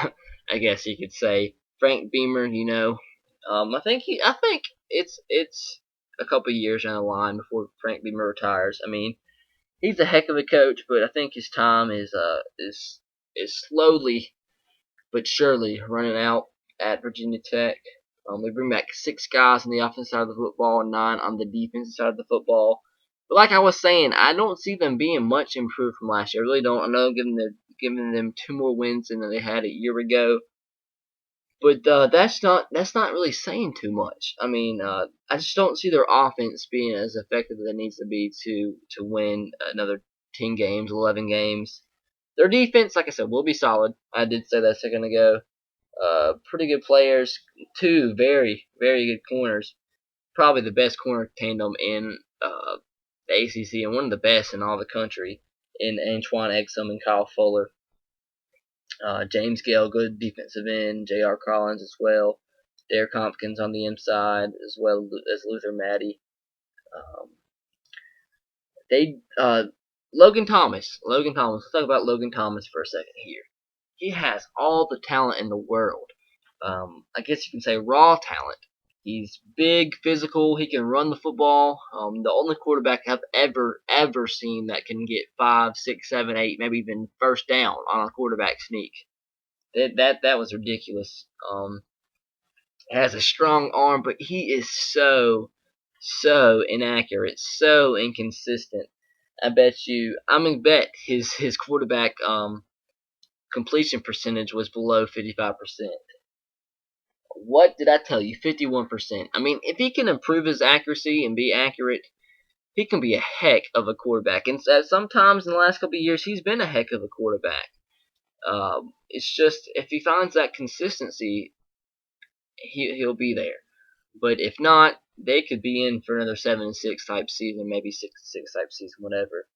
I guess you could say. Frank Beamer, I think it's a couple of years down the line before Frank Beamer retires. I mean, he's a heck of a coach, but I think his time is slowly but surely running out at Virginia Tech. They bring back 6 guys on the offensive side of the football and 9 on the defensive side of the football. But like I was saying, I don't see them being much improved from last year. I really don't. I know giving them 2 more wins than they had a year ago. But that's not really saying too much. I mean, I just don't see their offense being as effective as it needs to be to win another 10 games, 11 games. Their defense, like I said, will be solid. I did say that a second ago. Pretty good players, 2 very, very good corners. Probably the best corner tandem in the ACC and one of the best in all the country in Antoine Exum and Kyle Fuller. James Gale, good defensive end. J.R. Collins as well. Derek Hopkins on the inside as well as Luther Maddie. Logan Thomas. Let's talk about Logan Thomas for a second here. He has all the talent in the world. I guess you can say raw talent. He's big, physical. He can run the football. The only quarterback I've ever seen that can get 5, 6, 7, 8, maybe even first down on a quarterback sneak. That was ridiculous. Has a strong arm, but he is so inaccurate, so inconsistent. I'm gonna bet his quarterback completion percentage was below 55%. What did I tell you? 51%. I mean, if he can improve his accuracy and be accurate, he can be a heck of a quarterback. And sometimes in the last couple of years, he's been a heck of a quarterback. It's just if he finds that consistency, he'll be there. But if not, they could be in for another 7-6 type season, maybe 6-6 type season, whatever.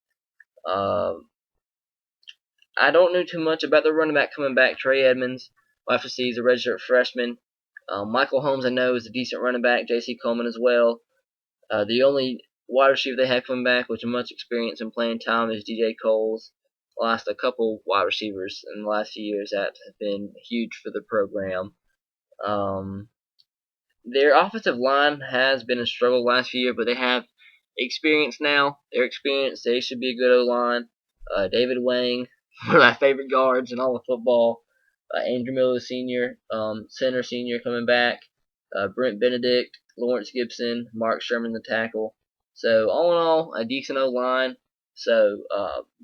I don't know too much about the running back coming back, Trey Edmonds. We'll have to see. He's a redshirt freshman. Michael Holmes, I know, is a decent running back. J.C. Coleman as well. The only wide receiver they have coming back with much experience and playing time is DJ Coles. Lost a couple wide receivers in the last few years that have been huge for the program. Their offensive line has been a struggle last few years, but they have experience now. They're experienced. They should be a good O-line. David Wang, one of my favorite guards in all of football. Andrew Miller Sr., center senior coming back. Brent Benedict, Lawrence Gibson, Mark Sherman the tackle. So all in all, a decent O-line. So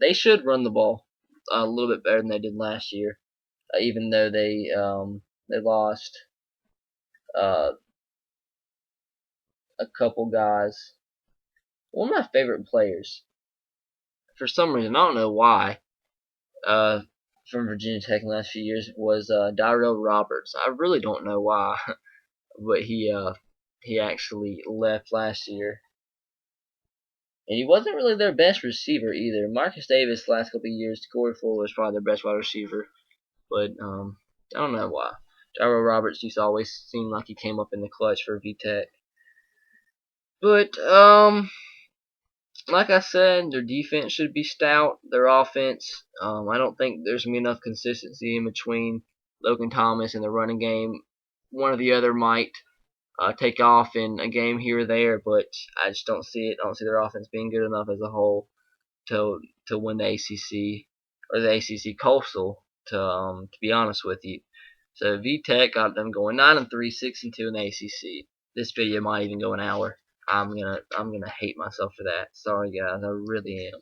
they should run the ball a little bit better than they did last year, even though they lost a couple guys. One of my favorite players, for some reason, I don't know why, from Virginia Tech in the last few years was Darrell Roberts. I really don't know why, but he actually left last year. And he wasn't really their best receiver either. Marcus Davis the last couple of years, Corey Fuller was probably their best wide receiver. But I don't know why. Darrell Roberts used to always seem like he came up in the clutch for VTech. But like I said, their defense should be stout. Their offense, I don't think there's going to be enough consistency in between Logan Thomas and the running game. One or the other might take off in a game here or there, but I just don't see it. I don't see their offense being good enough as a whole to win the ACC or the ACC Coastal. To be honest with you, so VTech got them going 9-3, 6-2 in the ACC. This video might even go an hour. I'm gonna hate myself for that. Sorry guys, I really am.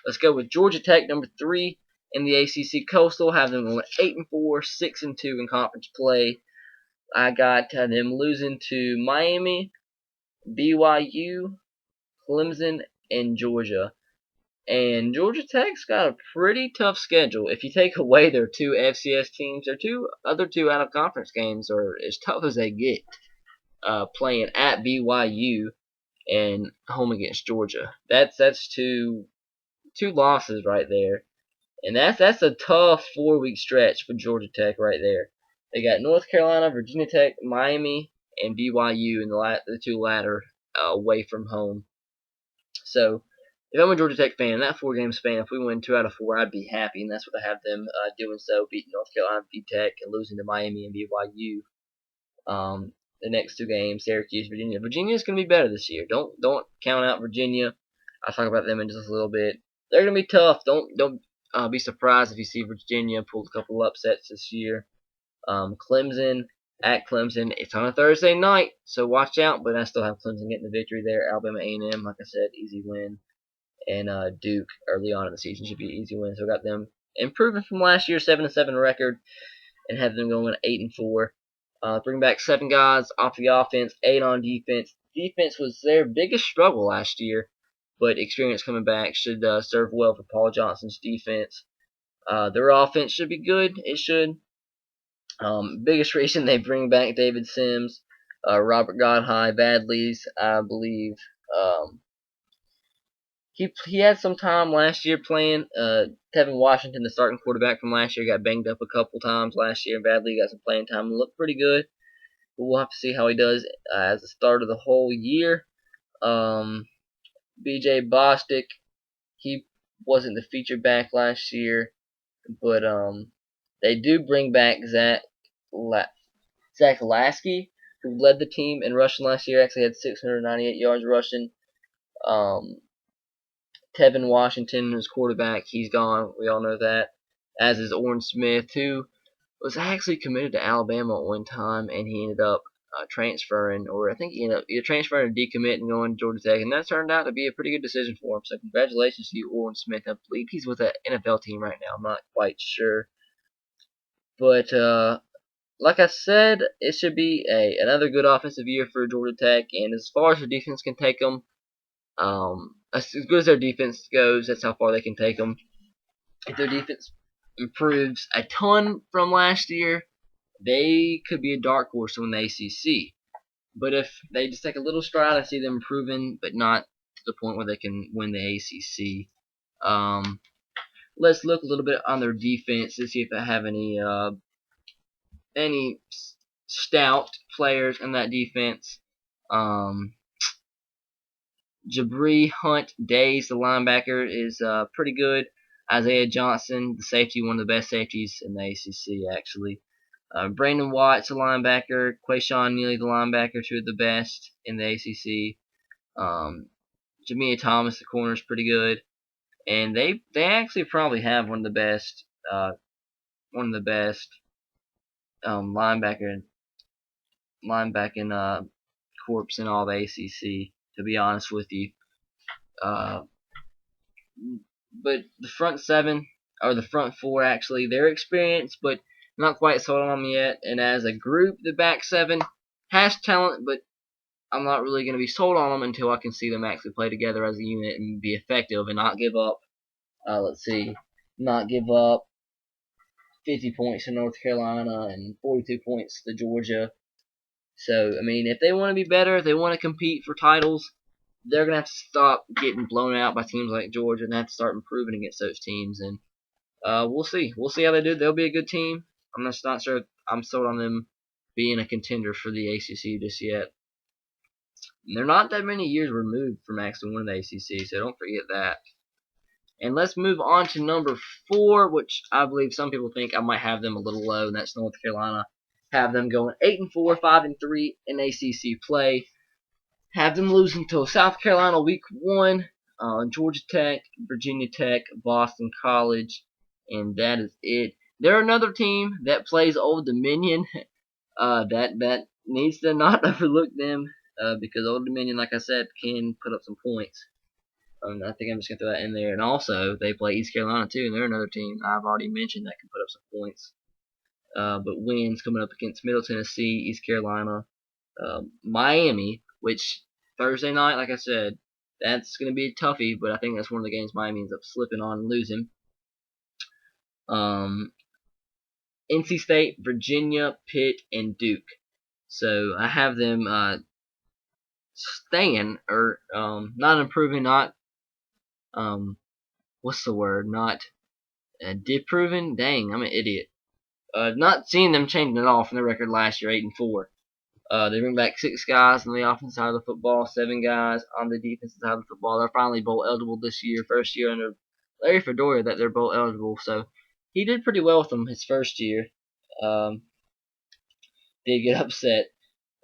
Let's go with Georgia Tech, number 3 in the ACC Coastal. Have them going 8-4, 6-2 in conference play. I got them losing to Miami, BYU, Clemson, and Georgia. And Georgia Tech's got a pretty tough schedule. If you take away their two FCS teams, their other two out of conference games are as tough as they get. Playing at BYU and home against Georgia. That's two losses right there. And that's a tough 4-week stretch for Georgia Tech right there. They got North Carolina, Virginia Tech, Miami, and BYU, and the two latter away from home. So if I'm a Georgia Tech fan, that 4-game span, if we win 2 out of 4, I'd be happy, and that's what I have them doing. So beating North Carolina, Tech, and losing to Miami and BYU. The next 2 games, Syracuse, Virginia. Virginia's going to be better this year. Don't count out Virginia. I'll talk about them in just a little bit. They're going to be tough. Don't be surprised if you see Virginia pull a couple upsets this year. Clemson at Clemson. It's on a Thursday night, so watch out. But I still have Clemson getting the victory there. Alabama A&M, like I said, easy win. And Duke early on in the season should be an easy win. So I got them improving from last year's 7-7 record and have them going 8-4. Bring back 7 guys off the offense, 8 on defense. Defense was their biggest struggle last year, but experience coming back should serve well for Paul Johnson's defense. Their offense should be good. It should. Biggest reason they bring back David Sims, Robert Godhigh, Badleys, I believe. He had some time last year playing. Tevin Washington, the starting quarterback from last year, got banged up a couple times last year. Badly got some playing time and looked pretty good. But we'll have to see how he does as the start of the whole year. B.J. Bostic, he wasn't the feature back last year, but they do bring back Zach Lasky, who led the team in rushing last year. Actually had 698 yards rushing. Tevin Washington, his quarterback, he's gone. We all know that. As is Orrin Smith, who was actually committed to Alabama at one time, and he ended up transferring, or I think he ended up either transferring or decommitting and going to Georgia Tech, and that turned out to be a pretty good decision for him. So congratulations to you, Orrin Smith. I believe he's with an NFL team right now. I'm not quite sure. But like I said, it should be another good offensive year for Georgia Tech, and as far as the defense can take them, as good as their defense goes, that's how far they can take them. If their defense improves a ton from last year, they could be a dark horse to win the ACC. But if they just take a little stride, I see them improving, but not to the point where they can win the ACC. Let's look a little bit on their defense to see if they have any stout players in that defense. Jabri Hunt Days, the linebacker, is pretty good. Isaiah Johnson, the safety, one of the best safeties in the ACC, actually. Brandon Watts, the linebacker. Quayshawn Neely, the linebacker, 2 of the best in the ACC. Jamia Thomas, the corner, is pretty good. And they actually probably have one of the best linebacking corps in all the ACC, to be honest with you. But the front 7, or the front 4 actually, they're experienced, but not quite sold on them yet. And as a group, the back 7 has talent, but I'm not really going to be sold on them until I can see them actually play together as a unit and be effective and not give up. Not give up 50 points to North Carolina and 42 points to Georgia. So, I mean, if they want to be better, if they want to compete for titles, they're going to have to stop getting blown out by teams like Georgia and have to start improving against those teams. And we'll see. We'll see how they do. They'll be a good team. I'm just not sure I'm sold on them being a contender for the ACC just yet. And they're not that many years removed from actually winning the ACC, so don't forget that. And let's move on to number 4, which I believe some people think I might have them a little low, and that's North Carolina. Have them going 8-4, 5-3 in ACC play. Have them losing to South Carolina week 1, Georgia Tech, Virginia Tech, Boston College, and that is it. They're another team that plays Old Dominion. That needs to not overlook them because Old Dominion, like I said, can put up some points. I think I'm just going to throw that in there. And also, they play East Carolina too, and they're another team I've already mentioned that can put up some points. but wins coming up against Middle Tennessee, East Carolina, Miami, which Thursday night, like I said, that's going to be a toughie, but I think that's one of the games Miami ends up slipping on and losing. NC State, Virginia, Pitt, and Duke. So I have them staying, or not improving, not what's the word? Not disproving. Dang, I'm an idiot. Not seeing them changing at all from their record last year, 8-4. They bring back 6 guys on the offensive side of the football, 7 guys on the defensive side of the football. They're finally bowl eligible this year, first year under Larry Fedora that they're bowl eligible. So he did pretty well with them his first year. Did get upset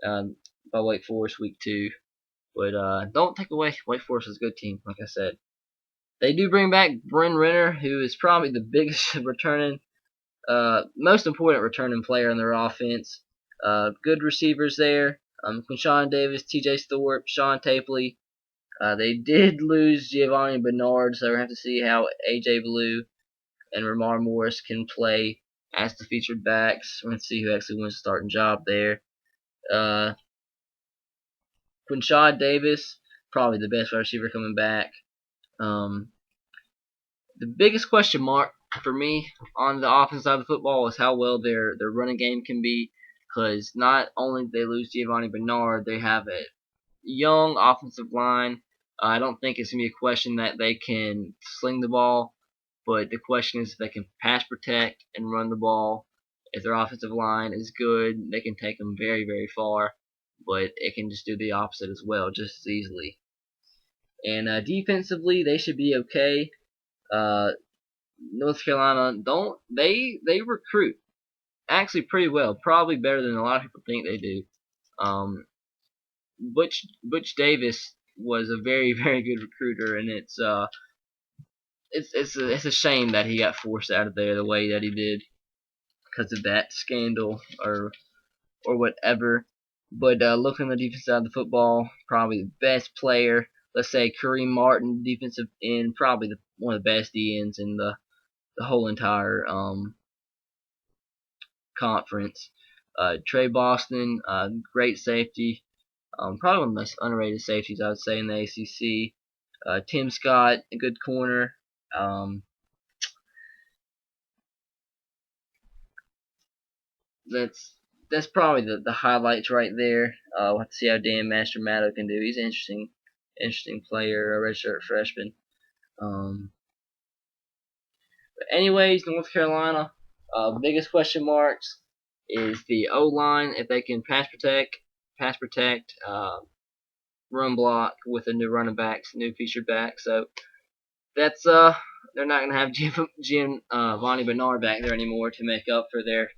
by Wake Forest week 2, but don't take away Wake Forest is a good team, like I said. They do bring back Bryn Renner, who is probably the biggest returning, most important returning player in their offense. Good receivers there. Quinshon Davis, T.J. Thorpe, Sean Tapley. They did lose Giovanni Bernard, so we're going to have to see how A.J. Blue and Ramar Morris can play as the featured backs. We're going to see who actually wins the starting job there. Quinshon Davis, probably the best wide receiver coming back. The biggest question mark for me on the offensive side of the football is how well their running game can be, because not only did they lose Giovanni Bernard, they have a young offensive line. I don't think it's going to be a question that they can sling the ball, but the question is if they can pass protect and run the ball. If their offensive line is good, they can take them very, very far, but it can just do the opposite as well, just as easily. And defensively, they should be okay. North Carolina they recruit actually pretty well, probably better than a lot of people think they do. Butch Davis was a very, very good recruiter, and it's a shame that he got forced out of there the way that he did because of that scandal or whatever. But looking at the defensive side of the football, probably the best player. Let's say Kareem Martin, defensive end, probably one of the best ends in the whole entire conference. Trey Boston, great safety. Probably one of the most underrated safeties, I would say, in the ACC. Tim Scott, a good corner. That's probably the highlights right there. We'll have to see how Dan Mastromato can do. He's an interesting player, a redshirt freshman. But anyways, North Carolina, biggest question marks is the O-line, if they can pass protect, run block with the new running backs, new featured back. So that's they're not gonna have Giovanni Bernard back there anymore to make up for their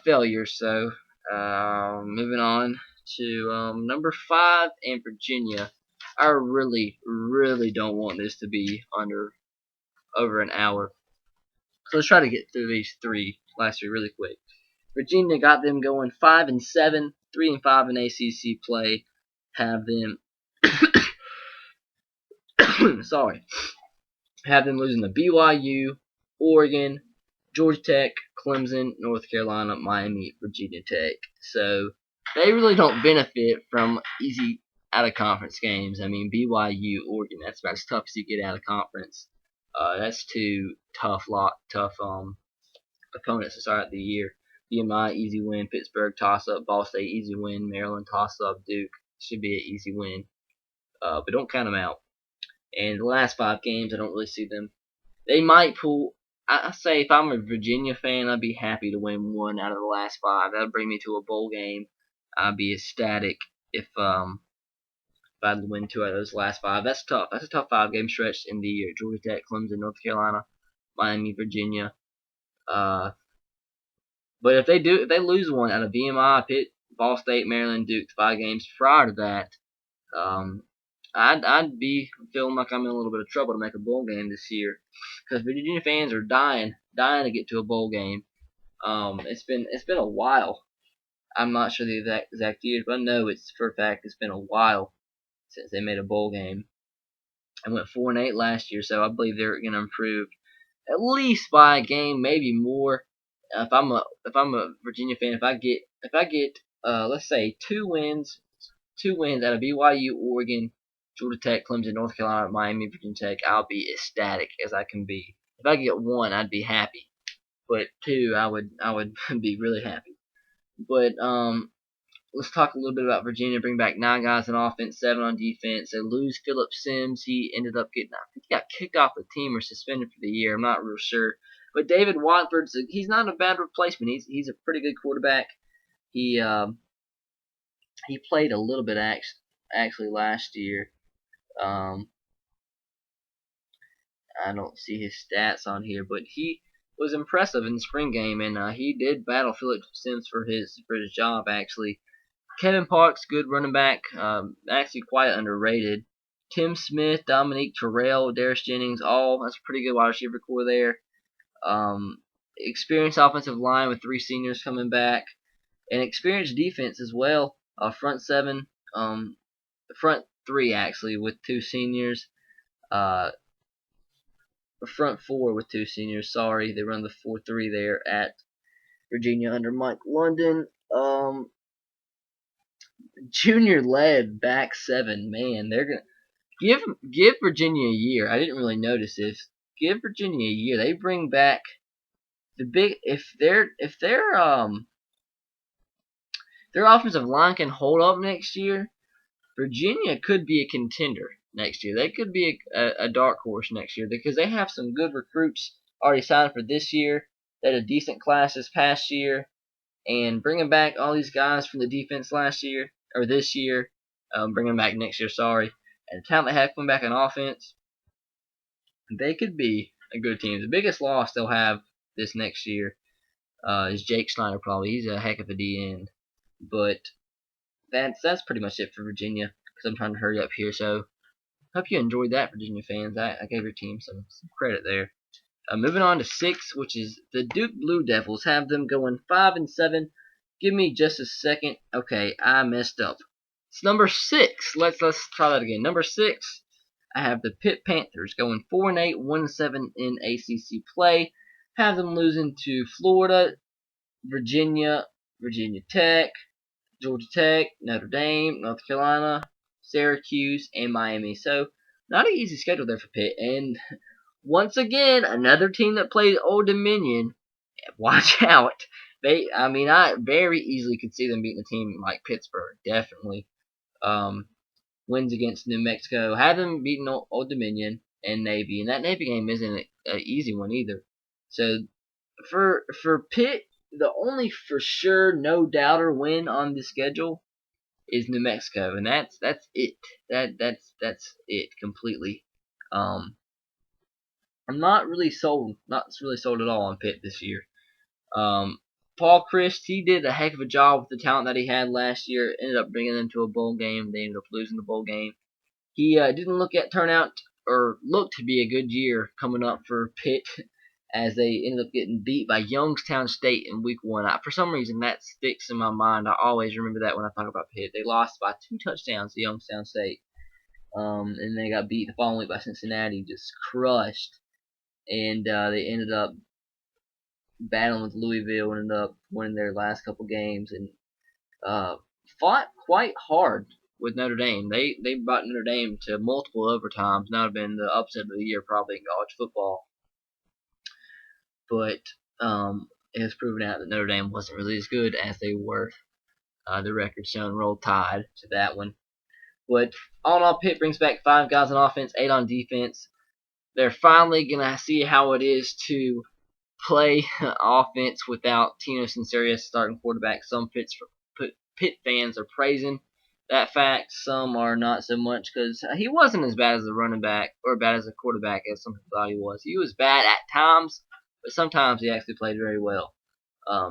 failures. So moving on to number 5 in Virginia. I really, really don't want this to be over an hour. So let's try to get through these last three really quick. Virginia got them going 5-7, 3-5 in ACC play. Have them have them losing to BYU, Oregon, Georgia Tech, Clemson, North Carolina, Miami, Virginia Tech. So they really don't benefit from easy out of conference games. I mean, BYU, Oregon, that's about as tough as you get out of conference. That's two tough opponents to start the year. BMI, easy win. Pittsburgh, toss-up. Ball State, easy win. Maryland, toss-up. Duke, should be an easy win. But don't count them out. And the last 5 games, I don't really see them. They might pull. I say if I'm a Virginia fan, I'd be happy to win 1 out of the last 5. That would bring me to a bowl game. I'd be ecstatic if I'd win 2 out of those last 5. That's tough. That's a tough 5-game stretch in the year. Georgia Tech, Clemson, North Carolina, Miami, Virginia. But if they lose 1 out of BMI, Pitt, Ball State, Maryland, Duke, 5 games prior to that, I'd be feeling like I'm in a little bit of trouble to make a bowl game this year, because Virginia fans are dying to get to a bowl game. It's been a while. I'm not sure the exact years, but I know it's for a fact it's been a while since they made a bowl game. I went 4-8 last year, so I believe they're going to improve at least by a game, maybe more. if I'm a Virginia fan, if I get let's say two wins out of BYU, Oregon, Georgia Tech, Clemson, North Carolina, Miami, Virginia Tech, I'll be ecstatic as I can be. If I get one, I'd be happy, but two, I would be really happy. But let's talk a little bit about Virginia. Bring back 9 guys on offense, 7 on defense. They lose Phillip Sims. He ended up I think he got kicked off the team or suspended for the year. I'm not real sure. But David he's not a bad replacement. He's a pretty good quarterback. He he played a little bit actually last year. Um, I don't see his stats on here, but he was impressive in the spring game, and he did battle Phillip Sims for his job actually. Kevin Parks, good running back, actually quite underrated. Tim Smith, Dominique Terrell, Darius Jennings, that's a pretty good wide receiver core there. Experienced offensive line with 3 seniors coming back, and experienced defense as well. Front 7, front 3 actually with 2 seniors. Uh, front 4 with 2 seniors. Sorry, they run the 4-3 there at Virginia under Mike London. Junior led back 7. Man, they're gonna give Virginia a year. I didn't really notice this. Give Virginia a year. They bring back the big their offensive line can hold up next year. Virginia could be a contender next year. They could be a dark horse next year because they have some good recruits already signed for this year. They had a decent class this past year, and bringing back all these guys from the defense last year or this year, bringing them back next year. Sorry, and the talent they have coming back on offense, they could be a good team. The biggest loss they'll have this next year is Jake Snyder. Probably he's a heck of a D end, but that's pretty much it for Virginia. Because I'm trying to hurry up here. So hope you enjoyed that, Virginia fans. I gave your team some credit there. Moving on to 6, which is the Duke Blue Devils. Have them going 5-7. Give me just a second. Okay, I messed up. It's number 6. Let's try that again. Number 6. I have the Pitt Panthers going 4-8, 1-7 in ACC play. Have them losing to Florida, Virginia, Virginia Tech, Georgia Tech, Notre Dame, North Carolina, Syracuse, and Miami. So not an easy schedule there for Pitt. And once again, another team that plays Old Dominion. Watch out. I very easily could see them beating a team like Pittsburgh. Definitely. Wins against New Mexico. Have them beating Old Dominion and Navy. And that Navy game isn't an easy one either. So for Pitt, the only for sure no doubter win on the schedule is New Mexico, and that's it. That's it completely. I'm not really sold at all on Pitt this year. Paul Chryst, he did a heck of a job with the talent that he had last year. Ended up bringing them to a bowl game. They ended up losing the bowl game. He didn't look to be a good year coming up for Pitt, as they ended up getting beat by Youngstown State in week 1. For some reason, that sticks in my mind. I always remember that when I talk about Pitt. They lost by 2 touchdowns to Youngstown State, and they got beat the following week by Cincinnati, just crushed. And they ended up battling with Louisville and ended up winning their last couple games, and fought quite hard with Notre Dame. They brought Notre Dame to multiple overtimes. That would have been the upset of the year probably in college football. But it has proven out that Notre Dame wasn't really as good as they were. The record showing Roll Tide to that one. But all in all, Pitt brings back 5 guys on offense, 8 on defense. They're finally going to see how it is to play offense without Tino Sincerius starting quarterback. Some Pitt fans are praising that fact. Some are not so much, because he wasn't as bad as a running back or bad as a quarterback as some people thought he was. He was bad at times, but sometimes he actually played very well.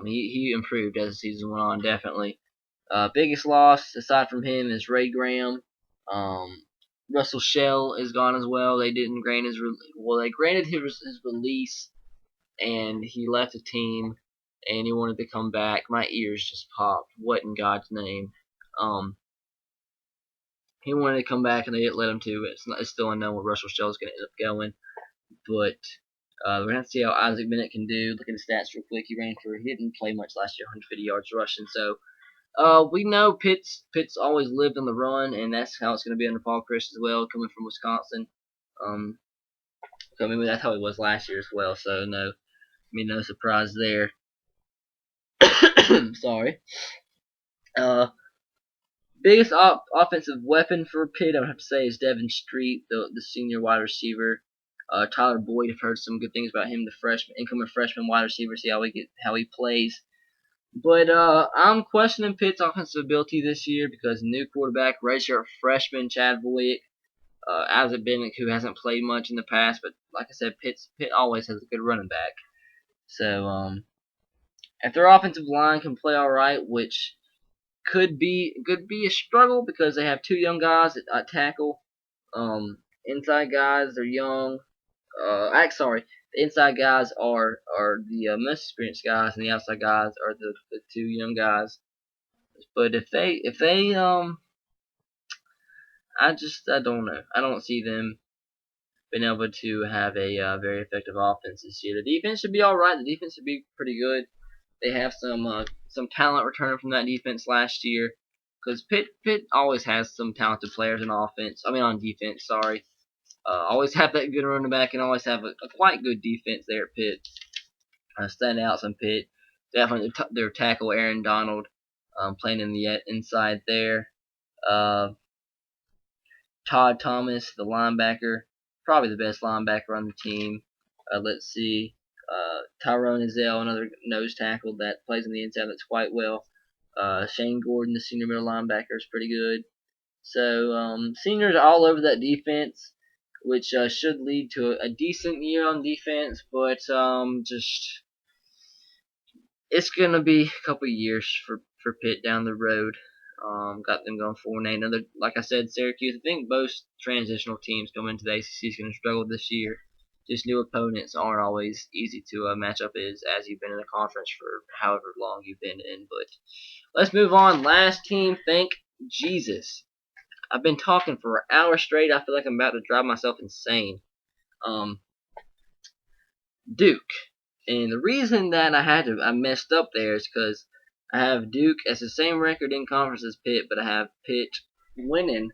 He improved as the season went on, definitely. Biggest loss aside from him is Ray Graham. Russell Shell is gone as well. They didn't grant they granted his release, and he left the team, and he wanted to come back. My ears just popped. What in God's name? He wanted to come back, and they didn't let him to. It's still unknown where Russell Shell is going to end up going, but We're going to have to see how Isaac Bennett can do. Look at the stats real quick. He didn't play much last year, 150 yards rushing. So we know Pitt's always lived on the run, and that's how it's going to be under Paul Chris as well, coming from Wisconsin. That's how it was last year as well. So no surprise there. Sorry. Biggest offensive weapon for Pitt, I would have to say, is Devin Street, the senior wide receiver. Tyler Boyd, I've heard some good things about him, the incoming freshman wide receiver. See how he plays. But I'm questioning Pitt's offensive ability this year because new quarterback, redshirt freshman Chad Voyk, Isaac Bennett, who hasn't played much in the past, but like I said, Pitt always has a good running back. So if their offensive line can play all right, which could be a struggle because they have two young guys at tackle. Inside guys, they're young. The inside guys are the most experienced guys, and the outside guys are the two young guys. But if they I don't know. I don't see them being able to have a very effective offense this year. The defense should be all right. The defense should be pretty good. They have some talent returning from that defense last year, because Pitt always has some talented players on defense. Sorry, always have that good running back and always have a quite good defense there at Pitt. Standing out some Pitt, definitely their tackle Aaron Donald, playing in the inside there. Todd Thomas, the linebacker, probably the best linebacker on the team. Let's see. Tyrone Ezell, another nose tackle that plays on the inside that's quite well. Shane Gordon, the senior middle linebacker, is pretty good. So seniors all over that defense, which should lead to a decent year on defense, but just it's gonna be a couple years for Pitt down the road. Got them going 4-8. Another, like I said, Syracuse. I think both transitional teams coming into the ACC is going to struggle this year. Just new opponents aren't always easy to match up as you've been in a conference for however long you've been in. But let's move on. Last team, thank Jesus. I've been talking for an hour straight. I feel like I'm about to drive myself insane. Duke. And the reason that I messed up there is because I have Duke as the same record in conference as Pitt, but I have Pitt winning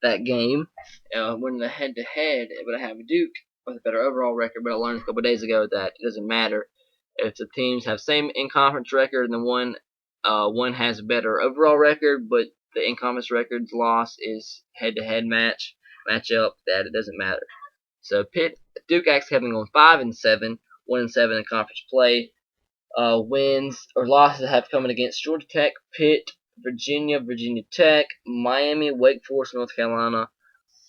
that game, winning the head-to-head, but I have Duke with a better overall record. But I learned a couple days ago that it doesn't matter if the teams have same in-conference record and one has a better overall record, but the in-conference record's loss is head-to-head matchup. That it doesn't matter. So Duke actually having gone 5-7, 1-7 in conference play. Wins or losses have coming against Georgia Tech, Pitt, Virginia Tech, Miami, Wake Forest, North Carolina.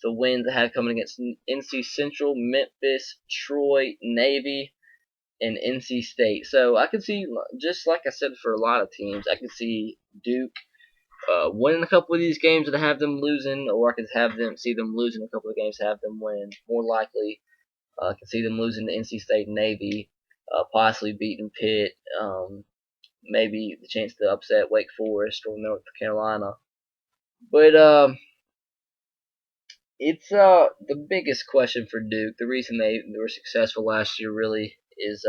The wins that have coming against NC Central, Memphis, Troy, Navy, and NC State. So I can see, just like I said for a lot of teams, I can see Duke winning a couple of these games and have them losing, or I could see them losing a couple of games and have them win. More likely, I can see them losing to NC State and Navy, possibly beating Pitt, maybe the chance to upset Wake Forest or North Carolina. But it's the biggest question for Duke. The reason they were successful last year really is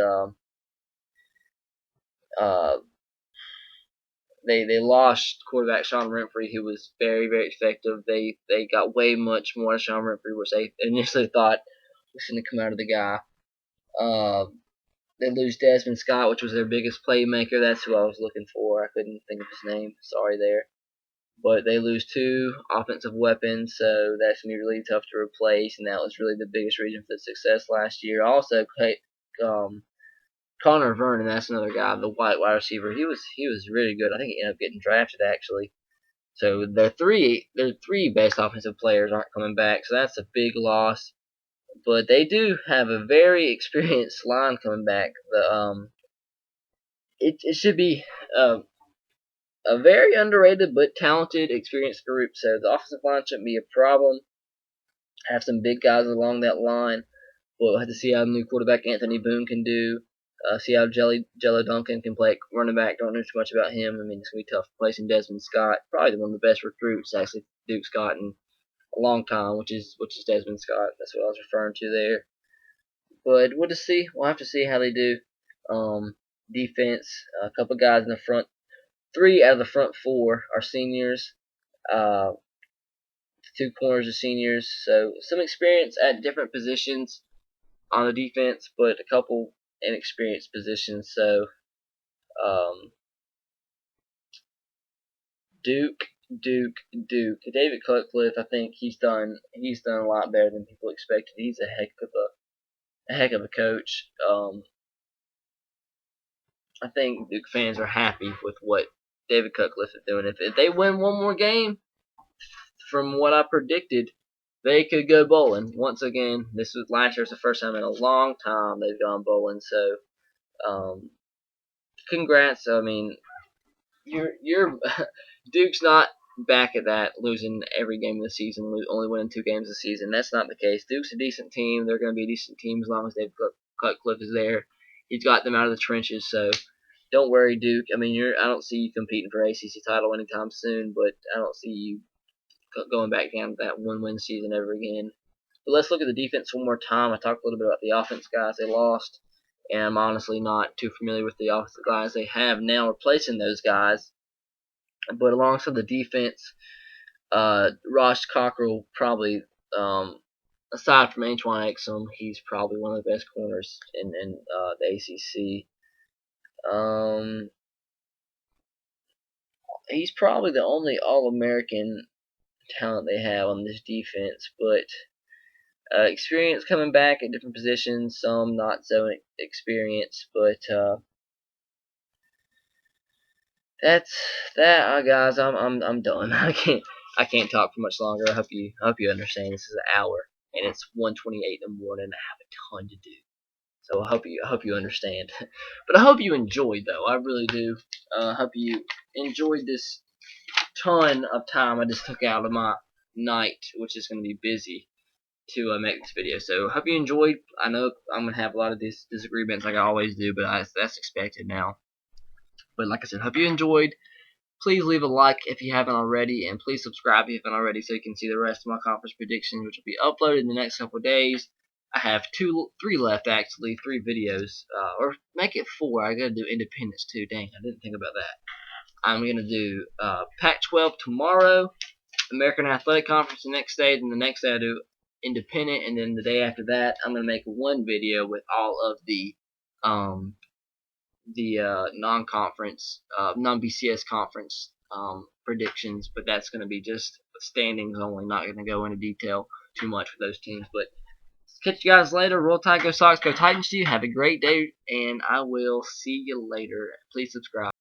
they lost quarterback Sean Renfrey, who was very, very effective. They got way much more out of Sean Renfrey, which they initially thought was going to come out of the guy. They lose Desmond Scott, which was their biggest playmaker. That's who I was looking for. I couldn't think of his name. Sorry there. But they lose two offensive weapons, so that's going to be really tough to replace, and that was really the biggest reason for the success last year. Also, Connor Vernon, that's another guy, the white wide receiver. He was really good. I think he ended up getting drafted, actually. So their three best offensive players aren't coming back, so that's a big loss. But they do have a very experienced line coming back. It should be a very underrated but talented, experienced group. So the offensive line shouldn't be a problem. Have some big guys along that line. We'll have to see how the new quarterback Anthony Boone can do. See how Jello Duncan can play running back. Don't know too much about him. I mean, it's going to be tough replacing Desmond Scott. Probably one of the best recruits, actually, Duke's gotten a long time, which is Desmond Scott. That's what I was referring to there. but we'll just see. We'll have to see how they do. Defense, a couple guys in the front. 3 out of the front 4 are seniors. 2 corners are seniors. So some experience at different positions on the defense, but a couple inexperienced positions. So Duke. David Cutcliffe, I think he's done a lot better than people expected. He's a heck of a coach. I think Duke fans are happy with what David Cutcliffe is doing. If they win one more game, from what I predicted, they could go bowling once again. This was last year's the first time in a long time they've gone bowling. So, congrats. I mean, you're Duke's not back at that, losing every game of the season, only winning 2 games a season. That's not the case. Duke's a decent team. They're going to be a decent team as long as David Cutcliffe is there. He's got them out of the trenches, so don't worry, Duke. I mean, I don't see you competing for ACC title anytime soon, but I don't see you going back down to that 1-win season ever again. But let's look at the defense one more time. I talked a little bit about the offense guys they lost, and I'm honestly not too familiar with the offensive guys they have now replacing those guys. But alongside the defense, Ross Cockrell probably, aside from Antoine Exum, he's probably one of the best corners in the ACC. He's probably the only All-American talent they have on this defense, but experience coming back at different positions, some not so experienced, but that's that, guys. I'm done. I can't talk for much longer. I hope you understand. This is an hour, and it's 1:28 in the morning. I have a ton to do, so I hope you understand. But I hope you enjoyed, though. I really do. I hope you enjoyed this ton of time I just took out of my night, which is going to be busy, to make this video. So hope you enjoyed. I know I'm going to have a lot of these disagreements like I always do, but that's expected now. But like I said, hope you enjoyed. Please leave a like if you haven't already, and please subscribe if you haven't already so you can see the rest of my conference predictions, which will be uploaded in the next couple of days. I have 3 left, actually, 3 videos, or make it 4. I gotta do independence too. Dang, I didn't think about that. I'm gonna do Pac-12 tomorrow, American Athletic Conference the next day, then the next day I do independent, and then the day after that I'm gonna make 1 video with all of the non-conference, non-BCS conference predictions, but that's gonna be just standings only. Not gonna go into detail too much with those teams. But catch you guys later. Roll Tide, go Sox, go Titans to you. Have a great day, and I will see you later. Please subscribe.